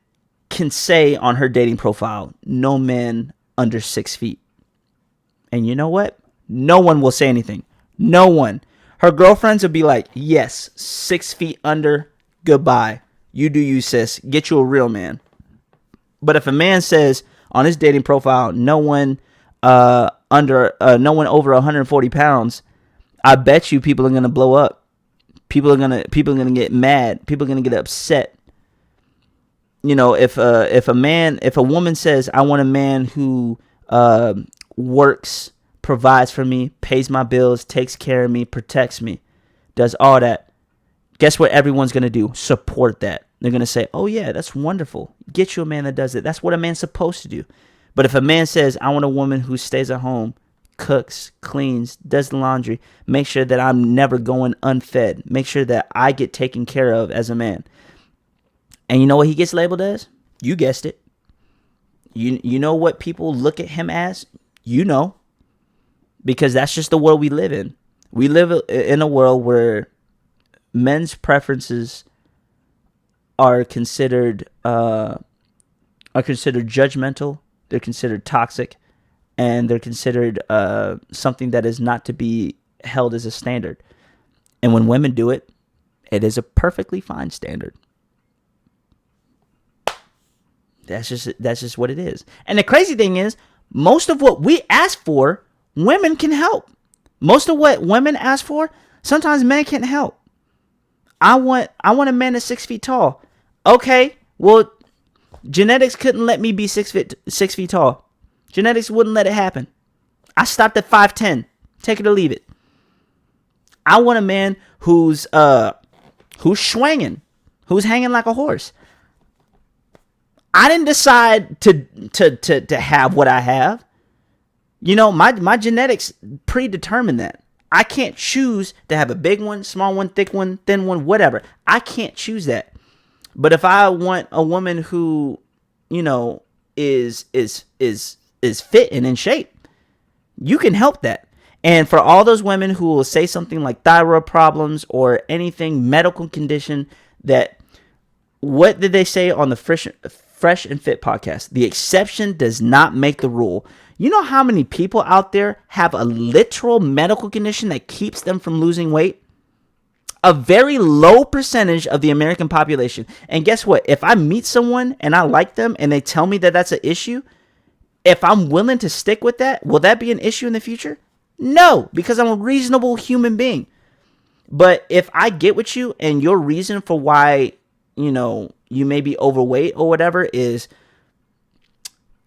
can say on her dating profile, no man under 6 feet. And you know what? No one will say anything. No one. Her girlfriends will be like, yes, 6 feet under, goodbye. You do you, sis. Get you a real man. But if a man says on his dating profile, no one no one over 140 pounds, I bet you people are gonna blow up. People are gonna get mad. People are gonna get upset. You know, if a woman says, I want a man who works, provides for me, pays my bills, takes care of me, protects me, does all that, guess what everyone's going to do? Support that. They're going to say, oh yeah, that's wonderful. Get you a man that does it. That's what a man's supposed to do. But if a man says, I want a woman who stays at home, cooks, cleans, does the laundry, make sure that I'm never going unfed, make sure that I get taken care of as a man. And you know what he gets labeled as? You guessed it. You know what people look at him as? You know. Because that's just the world we live in. We live in a world where men's preferences are considered judgmental, they're considered toxic, and they're considered something that is not to be held as a standard. And when women do it, it is a perfectly fine standard. That's just what it is. And the crazy thing is, most of what we ask for, women can help. Most of what women ask for, sometimes men can't help. I want a man that's 6 feet tall. Okay, well, genetics couldn't let me be 6 feet tall. Genetics wouldn't let it happen. I stopped at 5'10". Take it or leave it. I want a man who's swinging, who's hanging like a horse. I didn't decide to have what I have. You know, my genetics predetermine that. I can't choose to have a big one, small one, thick one, thin one, whatever. I can't choose that. But if I want a woman who, you know, is fit and in shape, you can help that. And for all those women who will say something like thyroid problems or anything medical condition, that, what did they say on the Fresh and Fit podcast? The exception does not make the rule. You know how many people out there have a literal medical condition that keeps them from losing weight? A very low percentage of the American population. And guess what? If I meet someone and I like them and they tell me that that's an issue, if I'm willing to stick with that, will that be an issue in the future? No, because I'm a reasonable human being. But if I get with you and your reason for why, you know, you may be overweight or whatever is,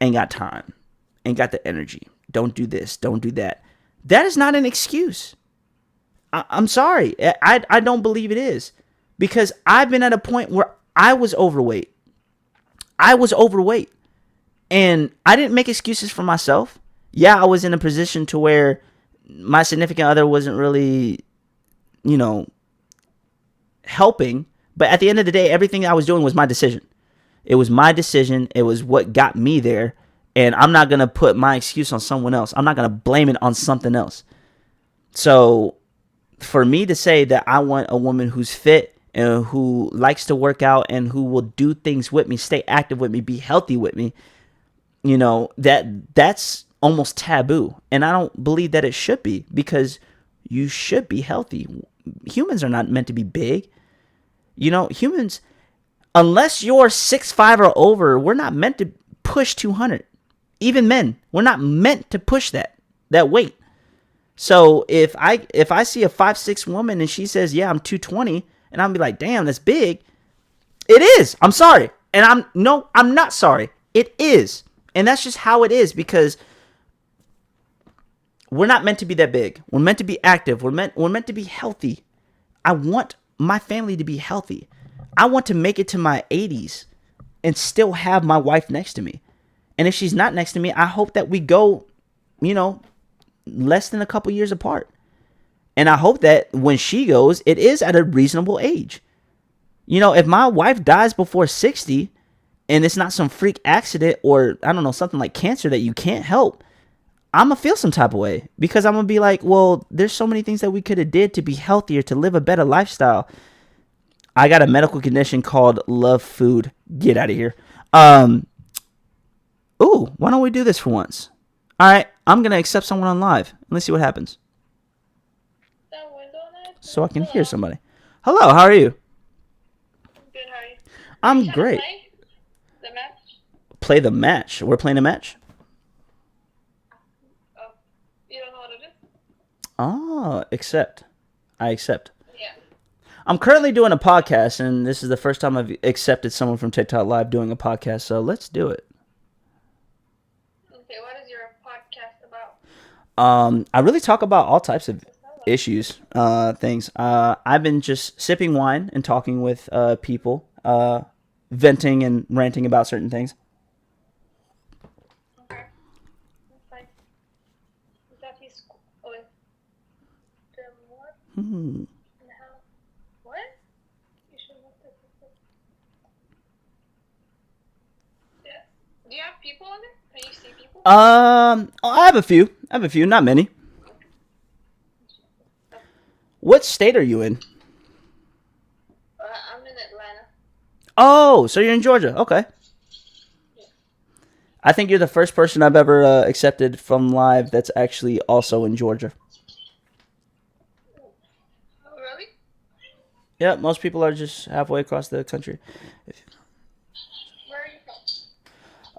ain't got time, ain't got the energy, don't do this, don't do that, that is not an excuse. I'm sorry. I don't believe it is. Because I've been at a point where I was overweight. And I didn't make excuses for myself. Yeah, I was in a position to where my significant other wasn't really, you know, helping. But at the end of the day, everything I was doing was my decision. It was my decision. It was what got me there. And I'm not going to put my excuse on someone else. I'm not going to blame it on something else. So for me to say that I want a woman who's fit and who likes to work out and who will do things with me, stay active with me, be healthy with me, you know, that's almost taboo. And I don't believe that it should be, because you should be healthy. Humans are not meant to be big. You know, humans, unless you're 6'5" or over, we're not meant to push 200. Even men, we're not meant to push that weight. So if I see a 5'6" woman and she says, yeah, I'm 220, and I'll be like, damn, that's big. It is. I'm sorry. And I'm not sorry. It is. And that's just how it is, because we're not meant to be that big. We're meant to be active. We're meant to be healthy. I want my family to be healthy. I want to make it to my 80s and still have my wife next to me. And if she's not next to me, I hope that we go, you know, less than a couple years apart. And I hope that when she goes, it is at a reasonable age. You know, if my wife dies before 60 and it's not some freak accident or, I don't know, something like cancer that you can't help, I'm going to feel some type of way, because I'm going to be like, well, there's so many things that we could have did to be healthier, to live a better lifestyle. I got a medical condition called love food. Get out of here. Ooh, why don't we do this for once? All right, I'm going to accept someone on live. Let's see what happens. So I can hear somebody. Hello, how are you? Good, how are you? I'm great. The match? play the match. We're playing a match. Oh, you don't know what it is? Oh, accept. I accept. Yeah. I'm currently doing a podcast, and this is the first time I've accepted someone from TikTok Live doing a podcast. So let's do it. Okay, what is your podcast about? I really talk about all types of Just tell us. issues, things. I've been just sipping wine and talking with people, venting and ranting about certain things. Okay, that's fine. That is cool. Oh, wait. The what Hmm. and how? What? You should not take it. Yeah. Do you have people on there? Can you see people? I have a few. Not many. What state are you in? I'm in Atlanta. Oh, so you're in Georgia. Okay. I think you're the first person I've ever accepted from live that's actually also in Georgia. Oh, really? Yeah, most people are just halfway across the country. Where are you from?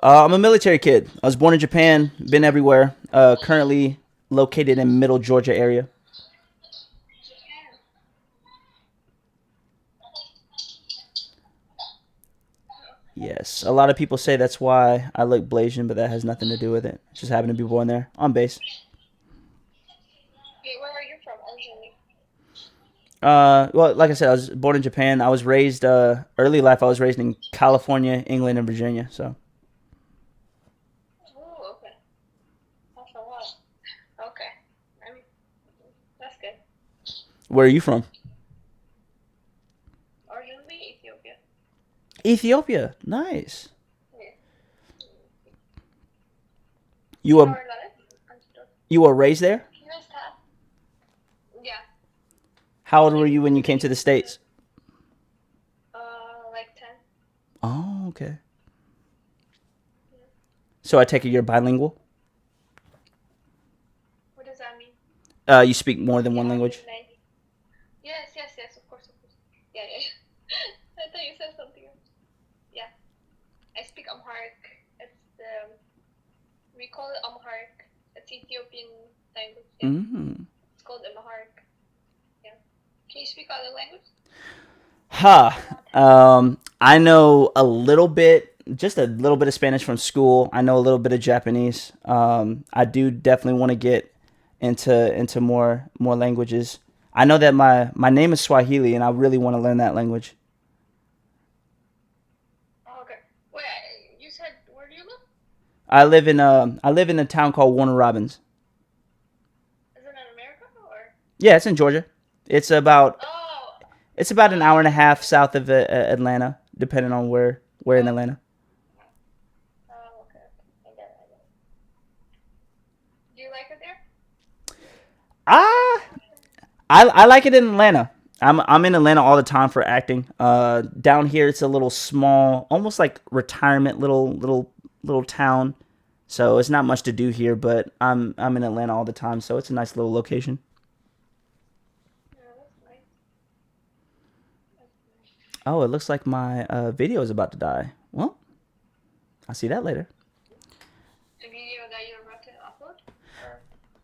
I'm a military kid. I was born in Japan, been everywhere. Currently located in Middle Georgia area. Japan. Yes, a lot of people say that's why I look Blasian, but that has nothing to do with it. Just happen to be born there on base. Okay, where are you from originally? Well, like I said, I was born in Japan. I was raised early life. I was raised in California, England, and Virginia. So Oh, okay. That's a lot. Okay. I mean, that's good. where are you from? Originally Ethiopia. Ethiopia. Nice. Yeah. You You know were where that is? Understood. you were raised there. You guys have? Yeah. How old were you when you came to the states? Like 10. Oh, okay. Yeah. So I take it you're bilingual. What does that mean? You speak more than You one have language. midnight. Yes, yes, yes, of course, of course. Yeah, yeah, yeah. I thought you said something else. Yeah. I speak Amharic. It's we call it Amharic. It's Ethiopian language. Yeah. Mm. It's called Amharic. Yeah. Can you speak other language? Ha. I know a little bit, just a little bit of Spanish from school. I know a little bit of Japanese. I do definitely want to get into more languages. I know that my name is Swahili, and I really want to learn that language. Oh, okay. Wait, you said where do you live? I live in a town called Warner Robins. Is it in America or? Yeah, it's in Georgia. It's about Oh, it's about an hour and a half south of Atlanta, depending on where in oh, Atlanta. oh, okay, okay. I get it, I get it. Do you like it there? Ah, I like it in Atlanta. I'm in Atlanta all the time for acting. Down here it's a little small, almost like retirement little town. So it's not much to do here, but I'm in Atlanta all the time, so it's a nice little location. Yeah, that's nice. That's nice. Oh, it looks like my video is about to die. Well, I'll see that later. The video that you're about to upload? Or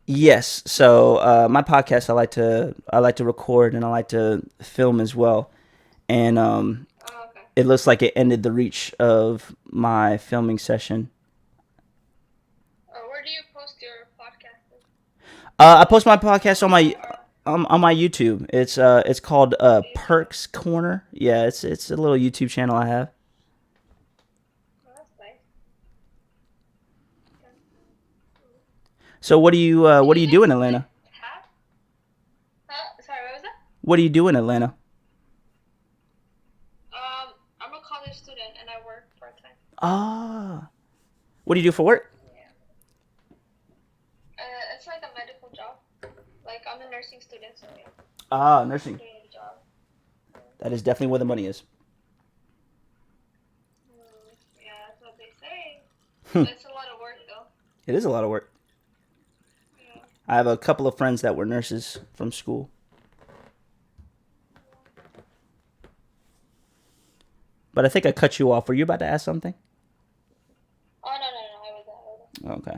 Yes. So my podcast, I like to record and I like to film as well. And oh, okay. it looks like it ended the reach of my filming session. Where do you post your podcast? I post my podcast on my YouTube. It's called YouTube? Perks Corner. Yeah, it's a little YouTube channel I have. Oh, that's nice. Okay. Mm. So Do what do you you do in guys like Atlanta? have? Sorry, what was that? What do you do in Atlanta? I'm a college student and I work part time. Ah, what do you do for work? Yeah. It's like a medical job. Like I'm a nursing student, so yeah, Ah, nursing. doing a job. That is definitely where the money is. Yeah, that's what they say. Hmm. But it's a lot of work though. It is a lot of work. Yeah. I have a couple of friends that were nurses from school. But I think I cut you off. Were you about to ask something? Okay.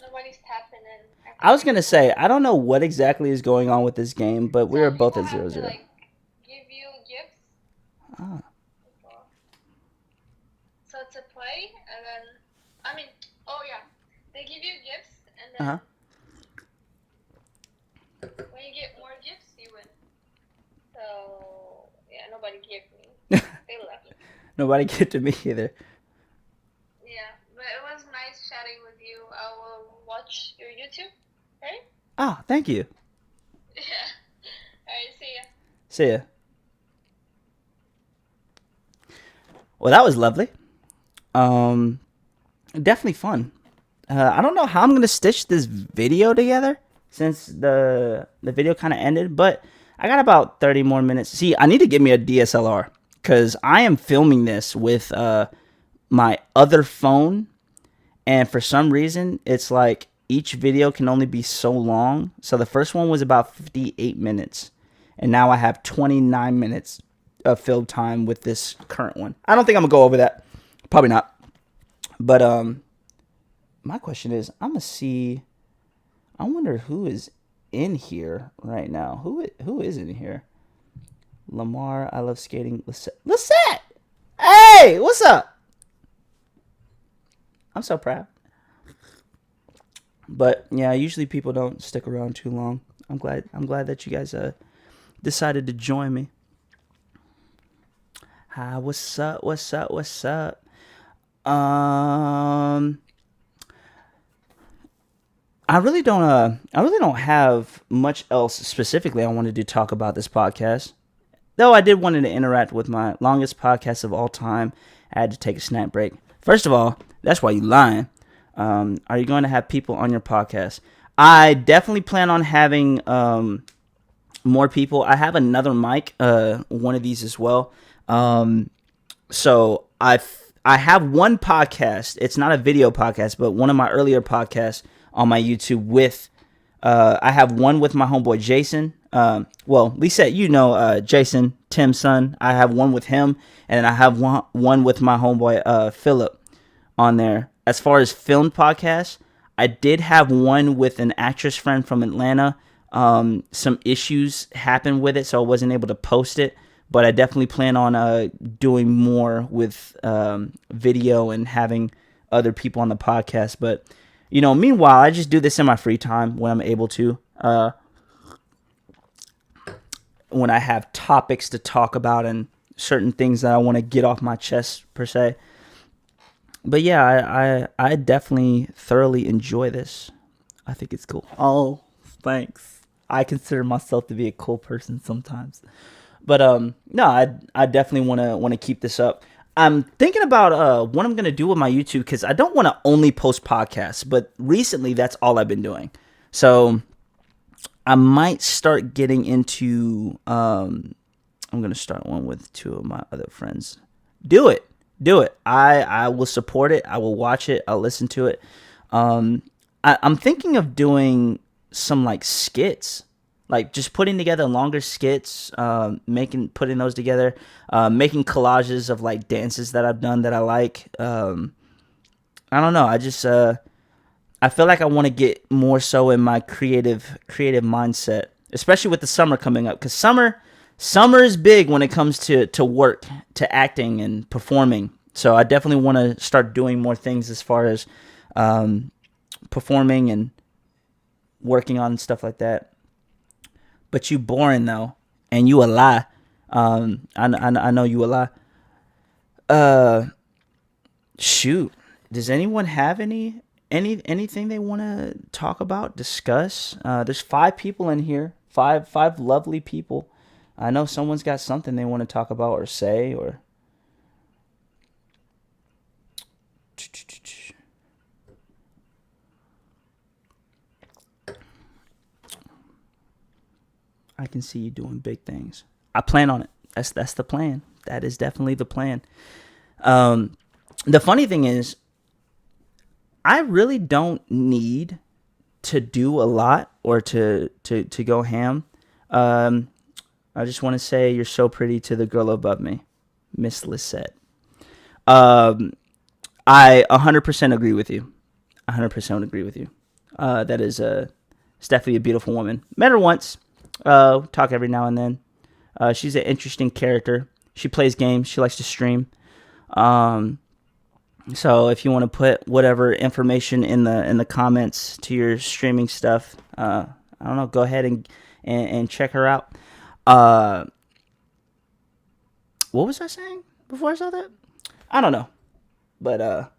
Nobody's tapping in. I I think was gonna say I don't know what exactly is going on with this game, but we are some both people at have zero to zero. like give you gifts. Ah, So to play, and then I mean, oh yeah, they give you gifts, and uh then huh. when you get more gifts, you win. So yeah, nobody gave me. They left. Nobody get to me either. Yeah, but it was nice chatting with you. I will watch your YouTube. Right? Ah, thank you. Yeah. Alright, see ya. See ya. Well, that was lovely. Um, definitely fun. I don't know how I'm gonna stitch this video together since the video kind of ended, but I got about 30 more minutes. See, I need to get me a DSLR because I am filming this with my other phone, and for some reason, it's like each video can only be so long. So the first one was about 58 minutes, and now I have 29 minutes of filled time with this current one. I don't think I'm gonna go over that. Probably not. But my question is, I'm gonna see. I wonder who is in here right now. Who is in here? Lamar, I love skating. Lisette, hey, what's up? I'm so proud. But yeah, usually people don't stick around too long. I'm glad. I'm glad that you guys decided to join me. Hi, what's up? What's up? What's up? Um, I really don't have much else specifically I wanted to talk about this podcast. Though I did want to interact with my longest podcast of all time. I had to take a snack break. First of all, that's why you lying. Are you going to have people on your podcast? I definitely plan on having more people. I have another mic, one of these as well. So I have one podcast. It's not a video podcast, but one of my earlier podcasts on my YouTube with. I have one with my homeboy Jason. Well, Lisa, you know Jason, Tim's son. I have one with him, and I have one with my homeboy Philip on there. As far as filmed podcasts, I did have one with an actress friend from Atlanta. Some issues happened with it, so I wasn't able to post it. But I definitely plan on doing more with video and having other people on the podcast. But meanwhile, I just do this in my free time when I'm able to. When I have topics to talk about and certain things that I want to get off my chest per se. But yeah, I definitely thoroughly enjoy this. I think it's cool. Oh, thanks. I consider myself to be a cool person sometimes. But no, I definitely want to keep this up. I'm thinking about what I'm gonna do with my YouTube because I don't want to only post podcasts, but recently that's all I've been doing. So I might start getting into. I'm gonna start one with two of my other friends. Do it, do it. I will support it. I will watch it. I'll listen to it. I'm thinking of doing some like skits, like just putting together longer skits, putting those together, making collages of like dances that I've done that I like. I don't know. I feel like I want to get more so in my creative mindset, especially with the summer coming up, because summer is big when it comes to work, to acting and performing. So I definitely want to start doing more things as far as performing and working on stuff like that. But you boring though, and you a lie. I know you a lie. Uh, shoot. Does anyone have anything they want to talk about, discuss? There's 5 people in here. Five lovely people. I know someone's got something they want to talk about or say or. I can see you doing big things. I plan on it. That's the plan. That is definitely the plan. The funny thing is, I really don't need to do a lot or to go ham. I just want to say you're so pretty to the girl above me, Miss Lisette. Um, I 100% agree with you. 100% agree with you. That is it's definitely a beautiful woman. Met her once. Talk every now and then. She's an interesting character. She plays games. She likes to stream. So if you want to put whatever information in the comments to your streaming stuff, I don't know, go ahead and check her out. What was I saying before I saw that? I don't know, but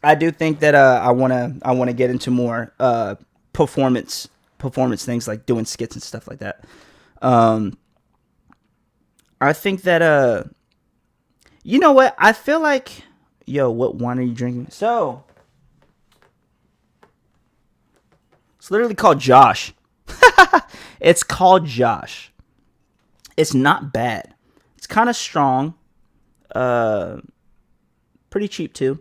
I do think that I wanna get into more performance things, like doing skits and stuff like that. I think that you know what? I feel like, yo, what wine are you drinking? So it's literally called Josh. It's called Josh. It's not bad. It's kind of strong. Pretty cheap too.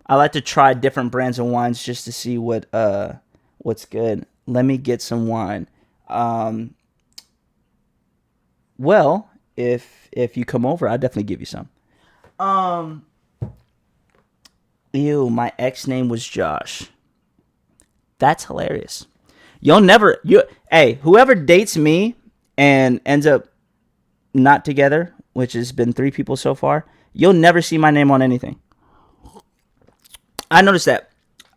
I like to try different brands of wines just to see what's good. Let me get some wine. Well, if you come over, I'll definitely give you some. Ew, my ex name was Josh. That's hilarious. Hey, whoever dates me and ends up not together, which has been 3 people so far, you'll never see my name on anything. I noticed that.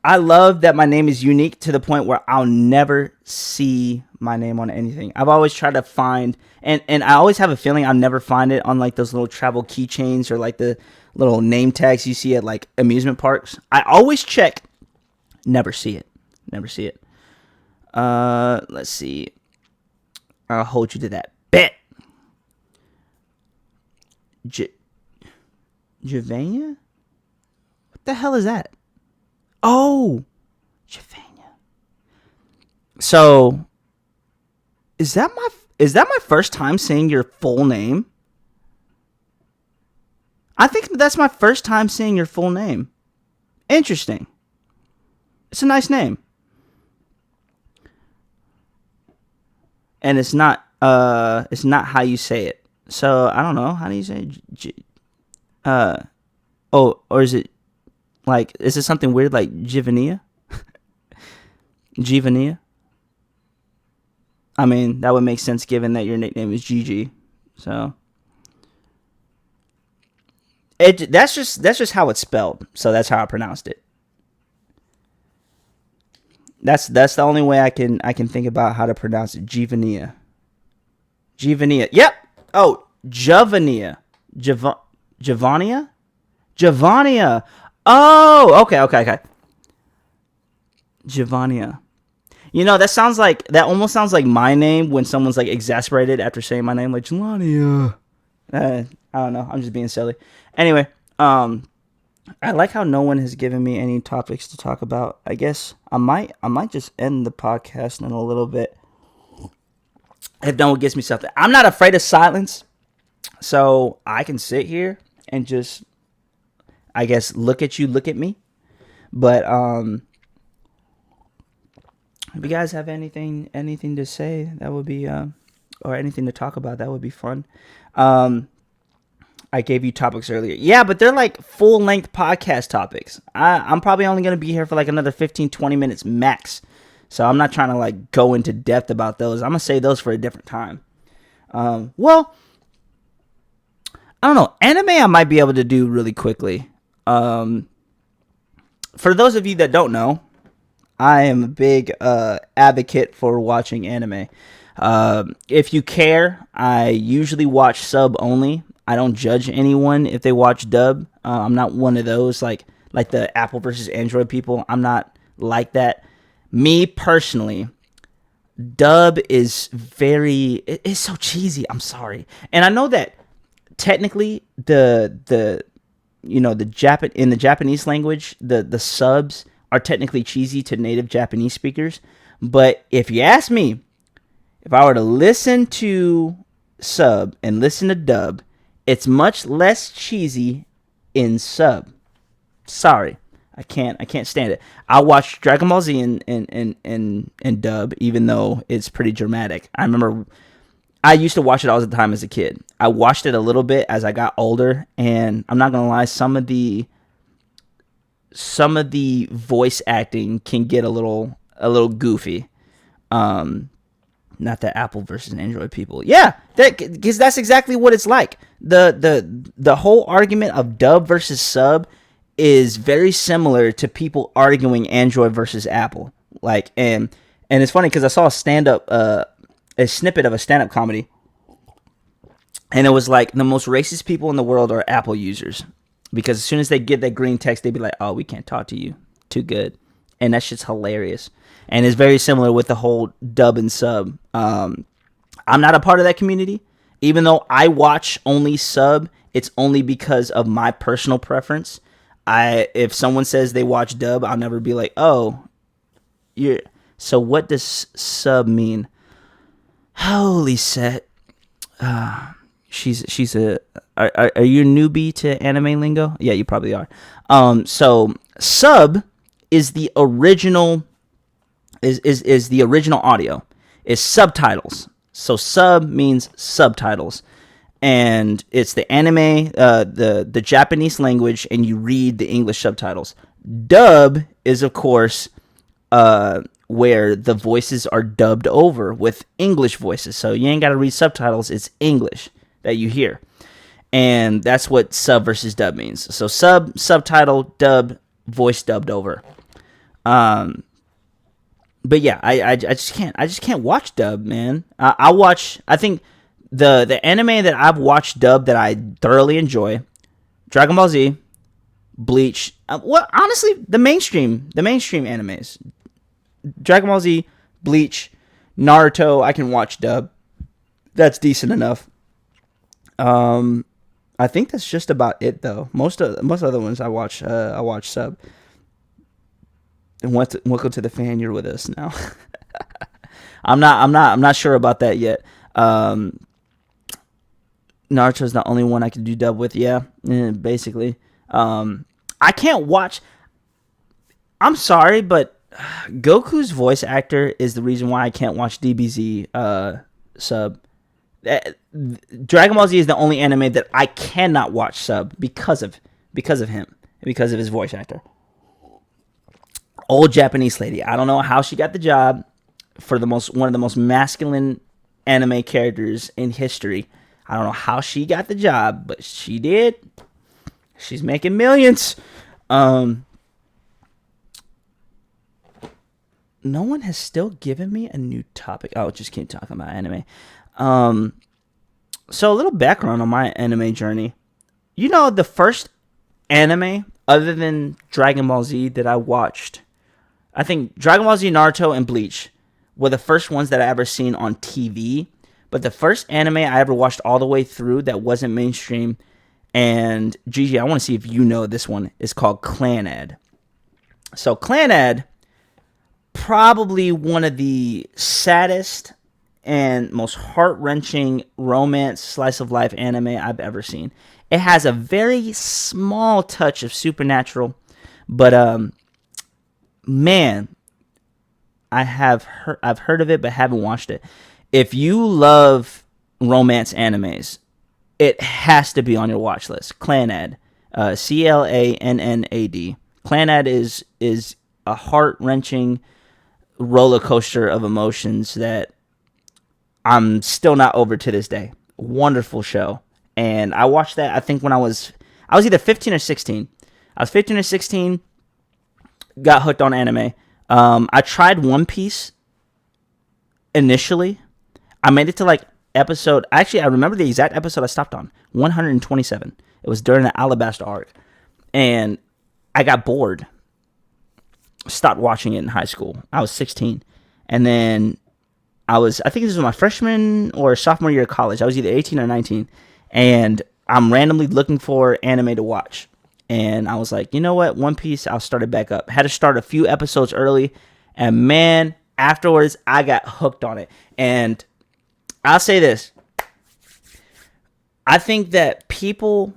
I love that my name is unique to the point where I'll never see my name on anything. I've always tried to find, and I always have a feeling I'll never find it on like those little travel keychains or like the little name tags you see at like amusement parks. I always check, never see it. Never see it. Let's see. I'll hold you to that. Bet. Javania? What the hell is that? Oh, Javania. So, is that my first time saying your full name? I think that's my first time saying your full name. Interesting. It's a nice name. And it's not how you say it. So, I don't know. How do you say it? Or is it like, is it something weird like Givania? Givania? I mean, that would make sense given that your nickname is Gigi. So that's just how it's spelled. So that's how I pronounced it. That's the only way I can think about how to pronounce it. Givania. Givania. Yep. Oh, Javania. Javania? Javania. Oh, okay. Javania. You know, that almost sounds like my name when someone's like exasperated after saying my name, like Jelania. I don't know. I'm just being silly. Anyway, I like how no one has given me any topics to talk about. I guess I might just end the podcast in a little bit if no one gives me something. I'm not afraid of silence, so I can sit here and just, I guess, look at me. But if you guys have anything to say, that would be or anything to talk about, that would be fun. I gave you topics earlier. Yeah, but they're like full-length podcast topics. I'm probably only going to be here for like another 15-20 minutes max. So I'm not trying to like go into depth about those. I'm going to save those for a different time. Well, I don't know. Anime I might be able to do really quickly. For those of you that don't know, I am a big advocate for watching anime. If you care, I usually watch sub only. I don't judge anyone if they watch dub. I'm not one of those like the Apple versus Android people. I'm not like that. Me personally, dub is it's so cheesy. I'm sorry. And I know that technically in the Japanese language, the subs are technically cheesy to native Japanese speakers. But if you ask me, if I were to listen to sub and listen to dub, it's much less cheesy in sub. Sorry, I can't stand it. I watched Dragon Ball Z in dub, even though it's pretty dramatic. I remember I used to watch it all the time as a kid. I watched it a little bit as I got older, and I'm not gonna lie, some of the voice acting can get a little goofy. Not that Apple versus Android people. Yeah, because that's exactly what it's like. The whole argument of dub versus sub is very similar to people arguing Android versus Apple. Like, and it's funny because I saw a snippet of a stand-up comedy, and it was like the most racist people in the world are Apple users, because as soon as they get that green text, they'd be like, "Oh, we can't talk to you. Too good," and that shit's hilarious. And it's very similar with the whole dub and sub. I'm not a part of that community, even though I watch only sub. It's only because of my personal preference. If someone says they watch dub, I'll never be like, "Oh, you're." So what does sub mean? Holy set. She's a. Are you a newbie to anime lingo? Yeah, you probably are. So sub is the original. Is the original audio. Is subtitles. So sub means subtitles, and it's the anime, the Japanese language, and you read the English subtitles. Dub is, of course, where the voices are dubbed over with English voices. So you ain't got to read subtitles. It's English that you hear. And that's what sub versus dub means. So subtitle, dub, voice dubbed over. But yeah, I just can't watch dub, man. I think the anime that I've watched dub that I thoroughly enjoy, Dragon Ball Z, Bleach. Honestly, the mainstream animes, Dragon Ball Z, Bleach, Naruto, I can watch dub. That's decent enough. I think that's just about it though. Most other ones I watch sub. And welcome to the fan. You're with us now. I'm not sure about that yet. Naruto's the only one I can do dub with. Yeah, basically. I can't watch. I'm sorry, but Goku's voice actor is the reason why I can't watch DBZ sub. Dragon Ball Z is the only anime that I cannot watch sub because of him, because of his voice actor. Old Japanese lady. I don't know how she got the job for one of the most masculine anime characters in history. I don't know how she got the job, but she did. She's making millions. No one has still given me a new topic. Oh, just keep talking about anime. So a little background on my anime journey. You know, the first anime other than Dragon Ball Z that I watched, I think Dragon Ball Z, Naruto, and Bleach were the first ones that I ever seen on TV. But the first anime I ever watched all the way through that wasn't mainstream, and Gigi, I want to see if you know this one, is called Clannad. So Clannad, probably one of the saddest and most heart-wrenching romance slice-of-life anime I've ever seen. It has a very small touch of supernatural, but man, I've heard of it but haven't watched it. If you love romance animes, it has to be on your watch list. Clannad, Clannad. Clannad is a heart-wrenching roller coaster of emotions that I'm still not over to this day. Wonderful show. And I watched that, I think, when I was either 15 or 16. I was 15 or 16, got hooked on anime. I tried One Piece initially. I made it to like episode, actually I remember the exact episode I stopped on, 127. It was during the Alabasta arc. And I got bored. Stopped watching it in high school. I was 16. And then I think this was my freshman or sophomore year of college. I was either 18 or 19. And I'm randomly looking for anime to watch. And I was like, you know what? One Piece, I'll start it back up. Had to start a few episodes early. And man, afterwards, I got hooked on it. And I'll say this. I think that people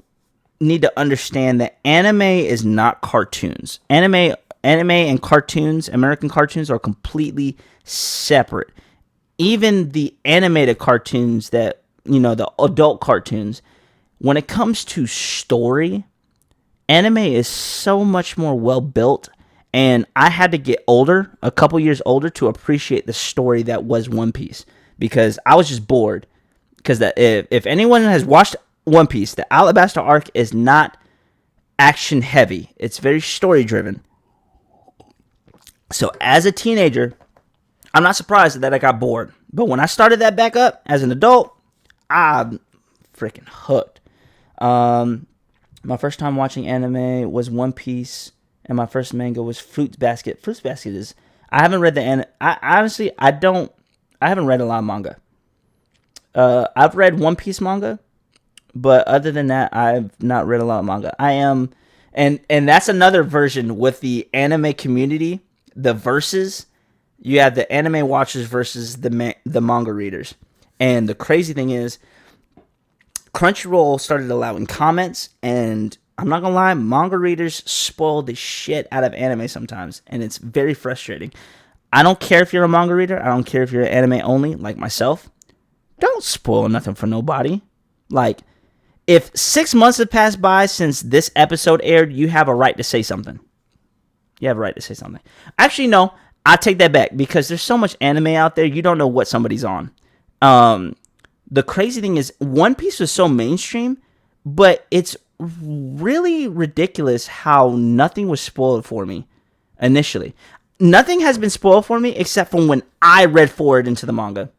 need to understand that anime is not cartoons. Anime and cartoons, American cartoons, are completely separate. even the animated cartoons that, the adult cartoons, when it comes to story, anime is so much more well built. And I had to get older, a couple years older, to appreciate the story that was One Piece, because I was just bored. Because if anyone has watched One Piece, the Alabasta arc is not action heavy. It's very story driven. So as a teenager, I'm not surprised that I got bored. But when I started that back up as an adult, I'm freaking hooked. My first time watching anime was One Piece, and my first manga was Fruits Basket. Fruits Basket is, I haven't read I haven't read a lot of manga. I've read One Piece manga, but other than that, I've not read a lot of manga. And that's another version with the anime community, the verses. You have the anime watchers versus the manga readers. And the crazy thing is, Crunchyroll started allowing comments, and I'm not gonna lie, manga readers spoil the shit out of anime sometimes, and it's very frustrating. I don't care if you're a manga reader. I don't care if you're anime only, like myself. Don't spoil nothing for nobody. Like, if 6 months have passed by since this episode aired, you have a right to say something. You have a right to say something. Actually, no, I take that back, because there's so much anime out there, you don't know what somebody's on. The crazy thing is, One Piece was so mainstream, but it's really ridiculous how nothing was spoiled for me initially. Nothing has been spoiled for me except for when I read forward into the manga.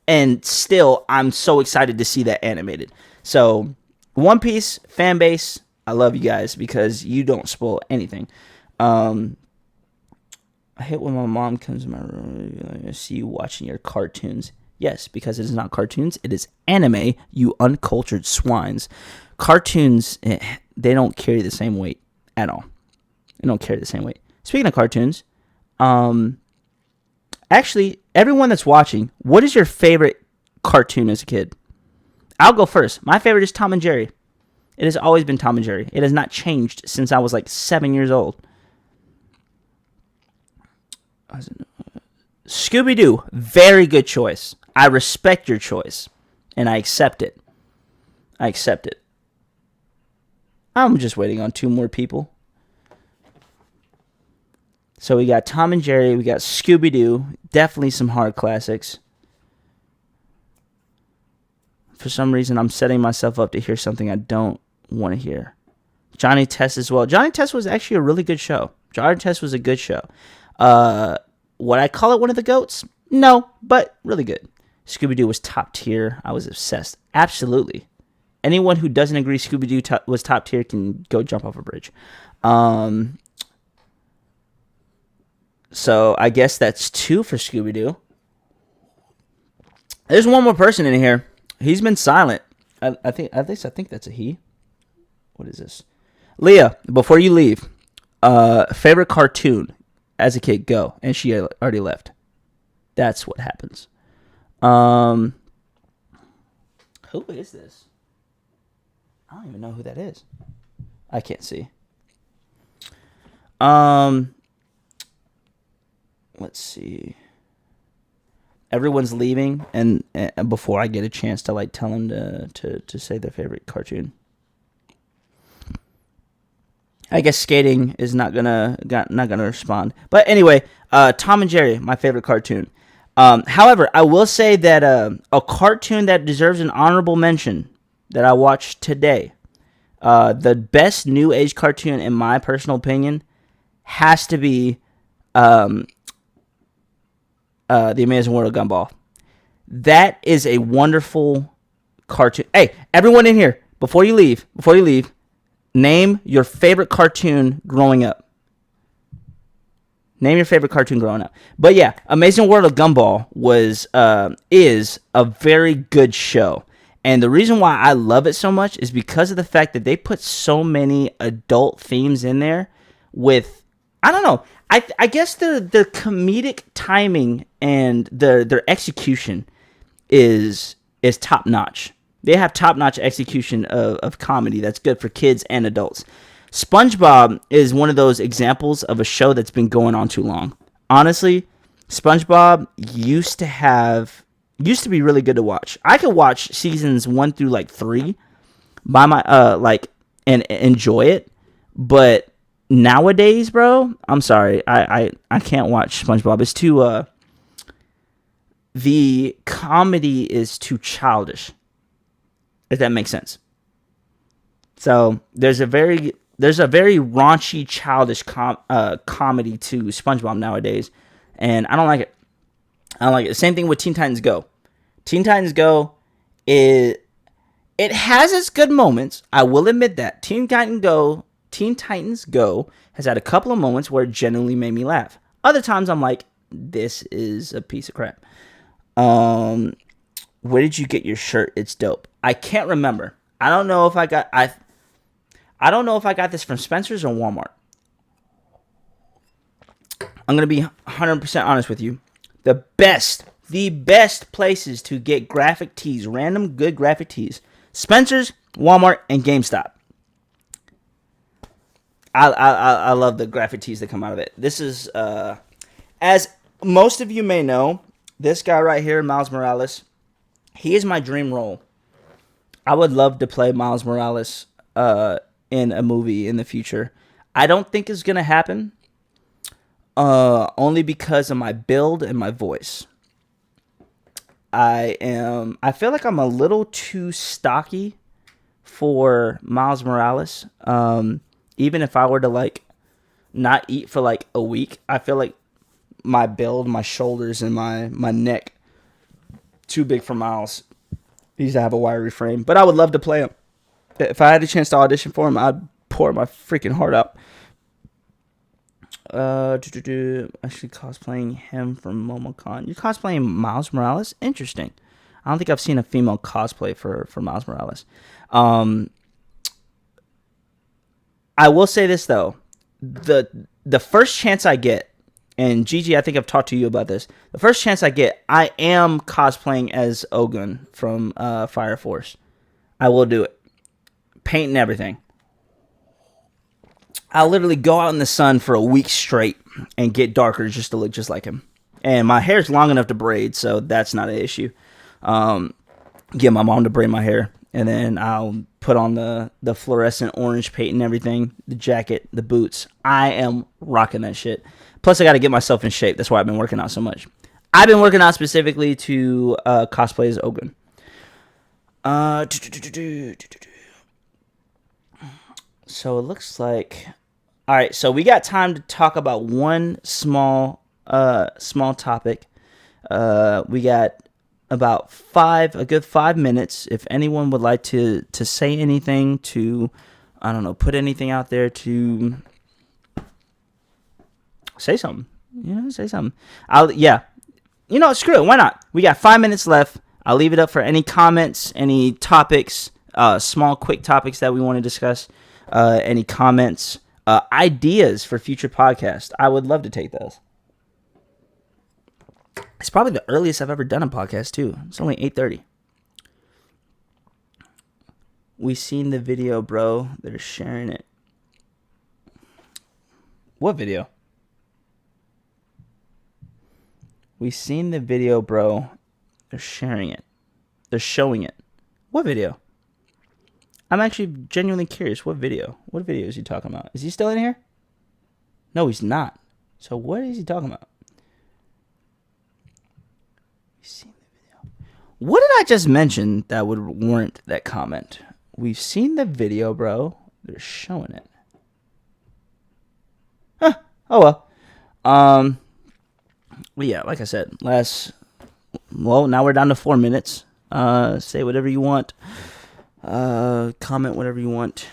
And still, I'm so excited to see that animated. So, One Piece, fan base, I love you guys because you don't spoil anything. I hate when my mom comes in my room. I see you watching your cartoons. Yes, because it is not cartoons. It is anime, you uncultured swines. Cartoons, they don't carry the same weight at all. They don't carry the same weight. Speaking of cartoons, actually, everyone that's watching, what is your favorite cartoon as a kid? I'll go first. My favorite is Tom and Jerry. It has always been Tom and Jerry. It has not changed since I was like 7 years old. Scooby-Doo, very good choice. I respect your choice, and I accept it. I accept it. I'm just waiting on 2 more people. So we got Tom and Jerry, we got Scooby-Doo, definitely some hard classics. For some reason, I'm setting myself up to hear something I don't want to hear. Johnny Test as well. Johnny Test was actually a really good show. Johnny Test was a good show. Would I call it one of the GOATs? No, but really good. Scooby-Doo was top tier. I was obsessed. Absolutely. Anyone who doesn't agree Scooby-Doo was top tier can go jump off a bridge. So I guess that's 2 for Scooby-Doo. There's one more person in here. He's been silent. I think that's a he. What is this? Leah, before you leave, favorite cartoon as a kid, go. And she already left. That's what happens. Who is this? I don't even know who that is. I can't see. Let's see. Everyone's leaving, and before I get a chance to like tell them to say their favorite cartoon. I guess skating is not gonna respond. But anyway, Tom and Jerry, my favorite cartoon. However, I will say that a cartoon that deserves an honorable mention that I watched today, the best new age cartoon in my personal opinion, has to be The Amazing World of Gumball. That is a wonderful cartoon. Hey, everyone in here, before you leave, name your favorite cartoon growing up. Name your favorite cartoon growing up. But yeah, Amazing World of Gumball is a very good show. And the reason why I love it so much is because of the fact that they put so many adult themes in there with, I don't know, I guess the comedic timing and their execution is top notch. They have top notch execution of comedy that's good for kids and adults. SpongeBob is one of those examples of a show that's been going on too long. Honestly, SpongeBob used to be really good to watch. I could watch seasons 1 through like 3 by my and enjoy it, but nowadays, bro, I'm sorry, I can't watch SpongeBob. It's too the comedy is too childish, if that makes sense. So there's a very raunchy, childish comedy to SpongeBob nowadays, and I don't like it. I don't like it. Same thing with Teen Titans Go. Teen Titans Go, it has its good moments. I will admit that Teen Titans Go has had a couple of moments where it genuinely made me laugh. Other times I'm like, this is a piece of crap. Where did you get your shirt? It's dope. I can't remember. I don't know if I got this from Spencer's or Walmart. I'm going to be 100% honest with you. The best places to get graphic tees, random good graphic tees, Spencer's, Walmart, and GameStop. I love the graphic tees that come out of it. This is, as most of you may know, this guy right here, Miles Morales, he is my dream role. I would love to play Miles Morales in a movie in the future. I don't think it's going to happen, only because of my build and my voice. I feel like I'm a little too stocky for Miles Morales. Even if I were to like not eat for like a week, I feel like my build, my shoulders, and my neck too big for Miles. He needs to have a wiry frame, but I would love to play him. If I had a chance to audition for him, I'd pour my freaking heart out. Actually cosplaying him from MomoCon. You're cosplaying Miles Morales? Interesting. I don't think I've seen a female cosplay for Miles Morales. I will say this though. The first chance I get, and Gigi, I think I've talked to you about this. The first chance I get, I am cosplaying as Ogun from Fire Force. I will do it. Paint and everything. I'll literally go out in the sun for a week straight and get darker just to look just like him. And my hair's long enough to braid, so that's not an issue. Get my mom to braid my hair, and then I'll put on the fluorescent orange paint and everything, the jacket, the boots. I am rocking that shit. Plus, I got to get myself in shape. That's why I've been working out so much. I've been working out specifically to cosplay as Ogun. So it looks like... All right, so we got time to talk about one small topic. We got about a good 5 minutes. If anyone would like to say anything, to, I don't know, put anything out there, to say something. Say something. Screw it. Why not? We got 5 minutes left. I'll leave it up for any comments, any topics, small, quick topics that we want to discuss, any comments. Ideas for future podcasts. I would love to take those. It's probably the earliest I've ever done a podcast too. It's only 8:30. We seen the video, bro. They're sharing it. What video? We seen the video, bro. They're sharing it. They're showing it. What video? I'm actually genuinely curious. What video? What video is he talking about? Is he still in here? No, he's not. So what is he talking about? We've seen the video. What did I just mention that would warrant that comment? We've seen the video, bro. They're showing it. Huh. Oh well. Well, yeah, like I said, now we're down to 4 minutes. Say whatever you want. Comment whatever you want.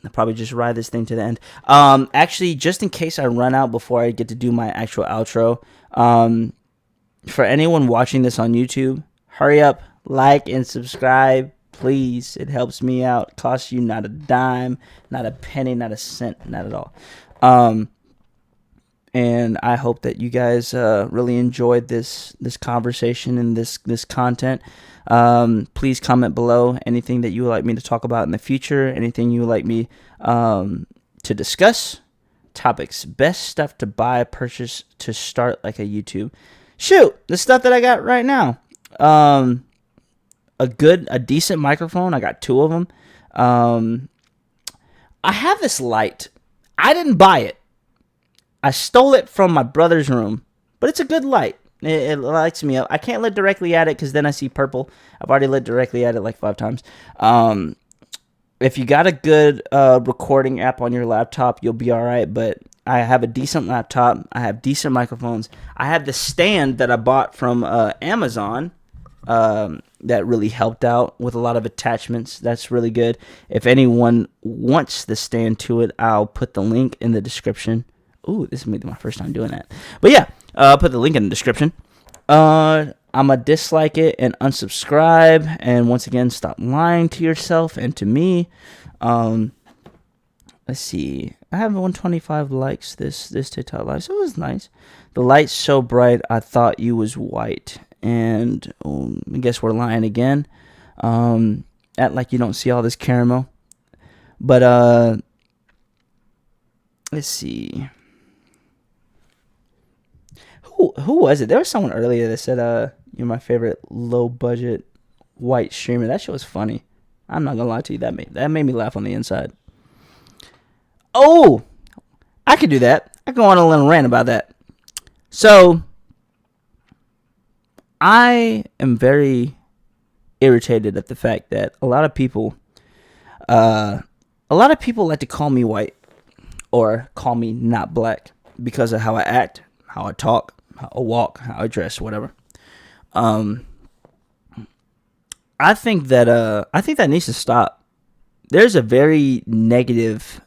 I'll probably just ride this thing to the end. Actually, just in case I run out before I get to do my actual outro, for anyone watching this on YouTube, hurry up, like and subscribe, please. It helps me out. Costs you not a dime, not a penny, not a cent, not at all. And I hope that you guys really enjoyed this conversation and this content. Please comment below anything that you would like me to talk about in the future, anything you would like me to discuss, topics. Best stuff to buy, purchase to start like a YouTube. Shoot, the stuff that I got right now. A decent microphone. I got 2 of them. I have this light. I didn't buy it. I stole it from my brother's room, but it's a good light. It lights me up. I can't lit directly at it because then I see purple. I've already lit directly at it like 5 times. If you got a good recording app on your laptop, you'll be all right. But I have a decent laptop. I have decent microphones. I have the stand that I bought from Amazon that really helped out with a lot of attachments. That's really good. If anyone wants the stand to it, I'll put the link in the description. Ooh, this is maybe my first time doing that. But yeah, I'll put the link in the description. I'm going to dislike it and unsubscribe. And once again, stop lying to yourself and to me. Let's see. I have 125 likes this TikTok live, so it was nice. The light's so bright, I thought you was white. And I guess we're lying again. Act like you don't see all this caramel. But let's see. Who was it? There was someone earlier that said, you're my favorite low budget white streamer. That shit was funny. I'm not gonna lie to you. That made me laugh on the inside. Oh, I could do that. I could go on a little rant about that. So, I am very irritated at the fact that a lot of people like to call me white or call me not black because of how I act, how I talk, how I walk, how I dress, whatever. I think that needs to stop. There's a very negative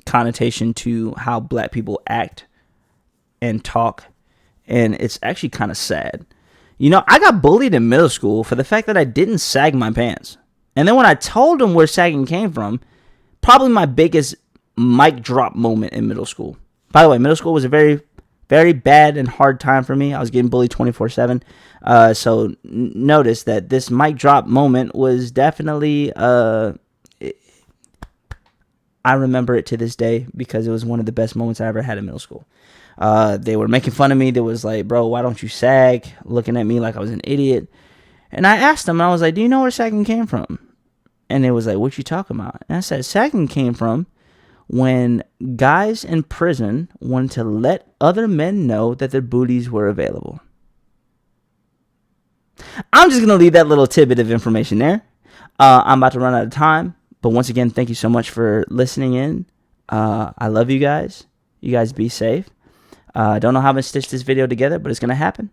connotation to how black people act and talk, and it's actually kind of sad. You know, I got bullied in middle school for the fact that I didn't sag my pants. And then when I told them where sagging came from, probably my biggest mic drop moment in middle school. By the way, middle school was a very, very bad and hard time for me. I was getting bullied 24/7. So notice that this mic drop moment was definitely, I remember it to this day because it was one of the best moments I ever had in middle school. They were making fun of me. They was like, bro, why don't you sag? Looking at me like I was an idiot. And I asked them, I was like, do you know where sagging came from? And they was like, what you talking about? And I said, sagging came from when guys in prison wanted to let other men know that their booties were available. I'm just going to leave that little tidbit of information there. I'm about to run out of time. But once again, thank you so much for listening in. I love you guys. You guys be safe. I don't know how I'm going to stitch this video together, but it's going to happen.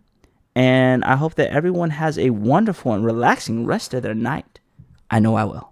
And I hope that everyone has a wonderful and relaxing rest of their night. I know I will.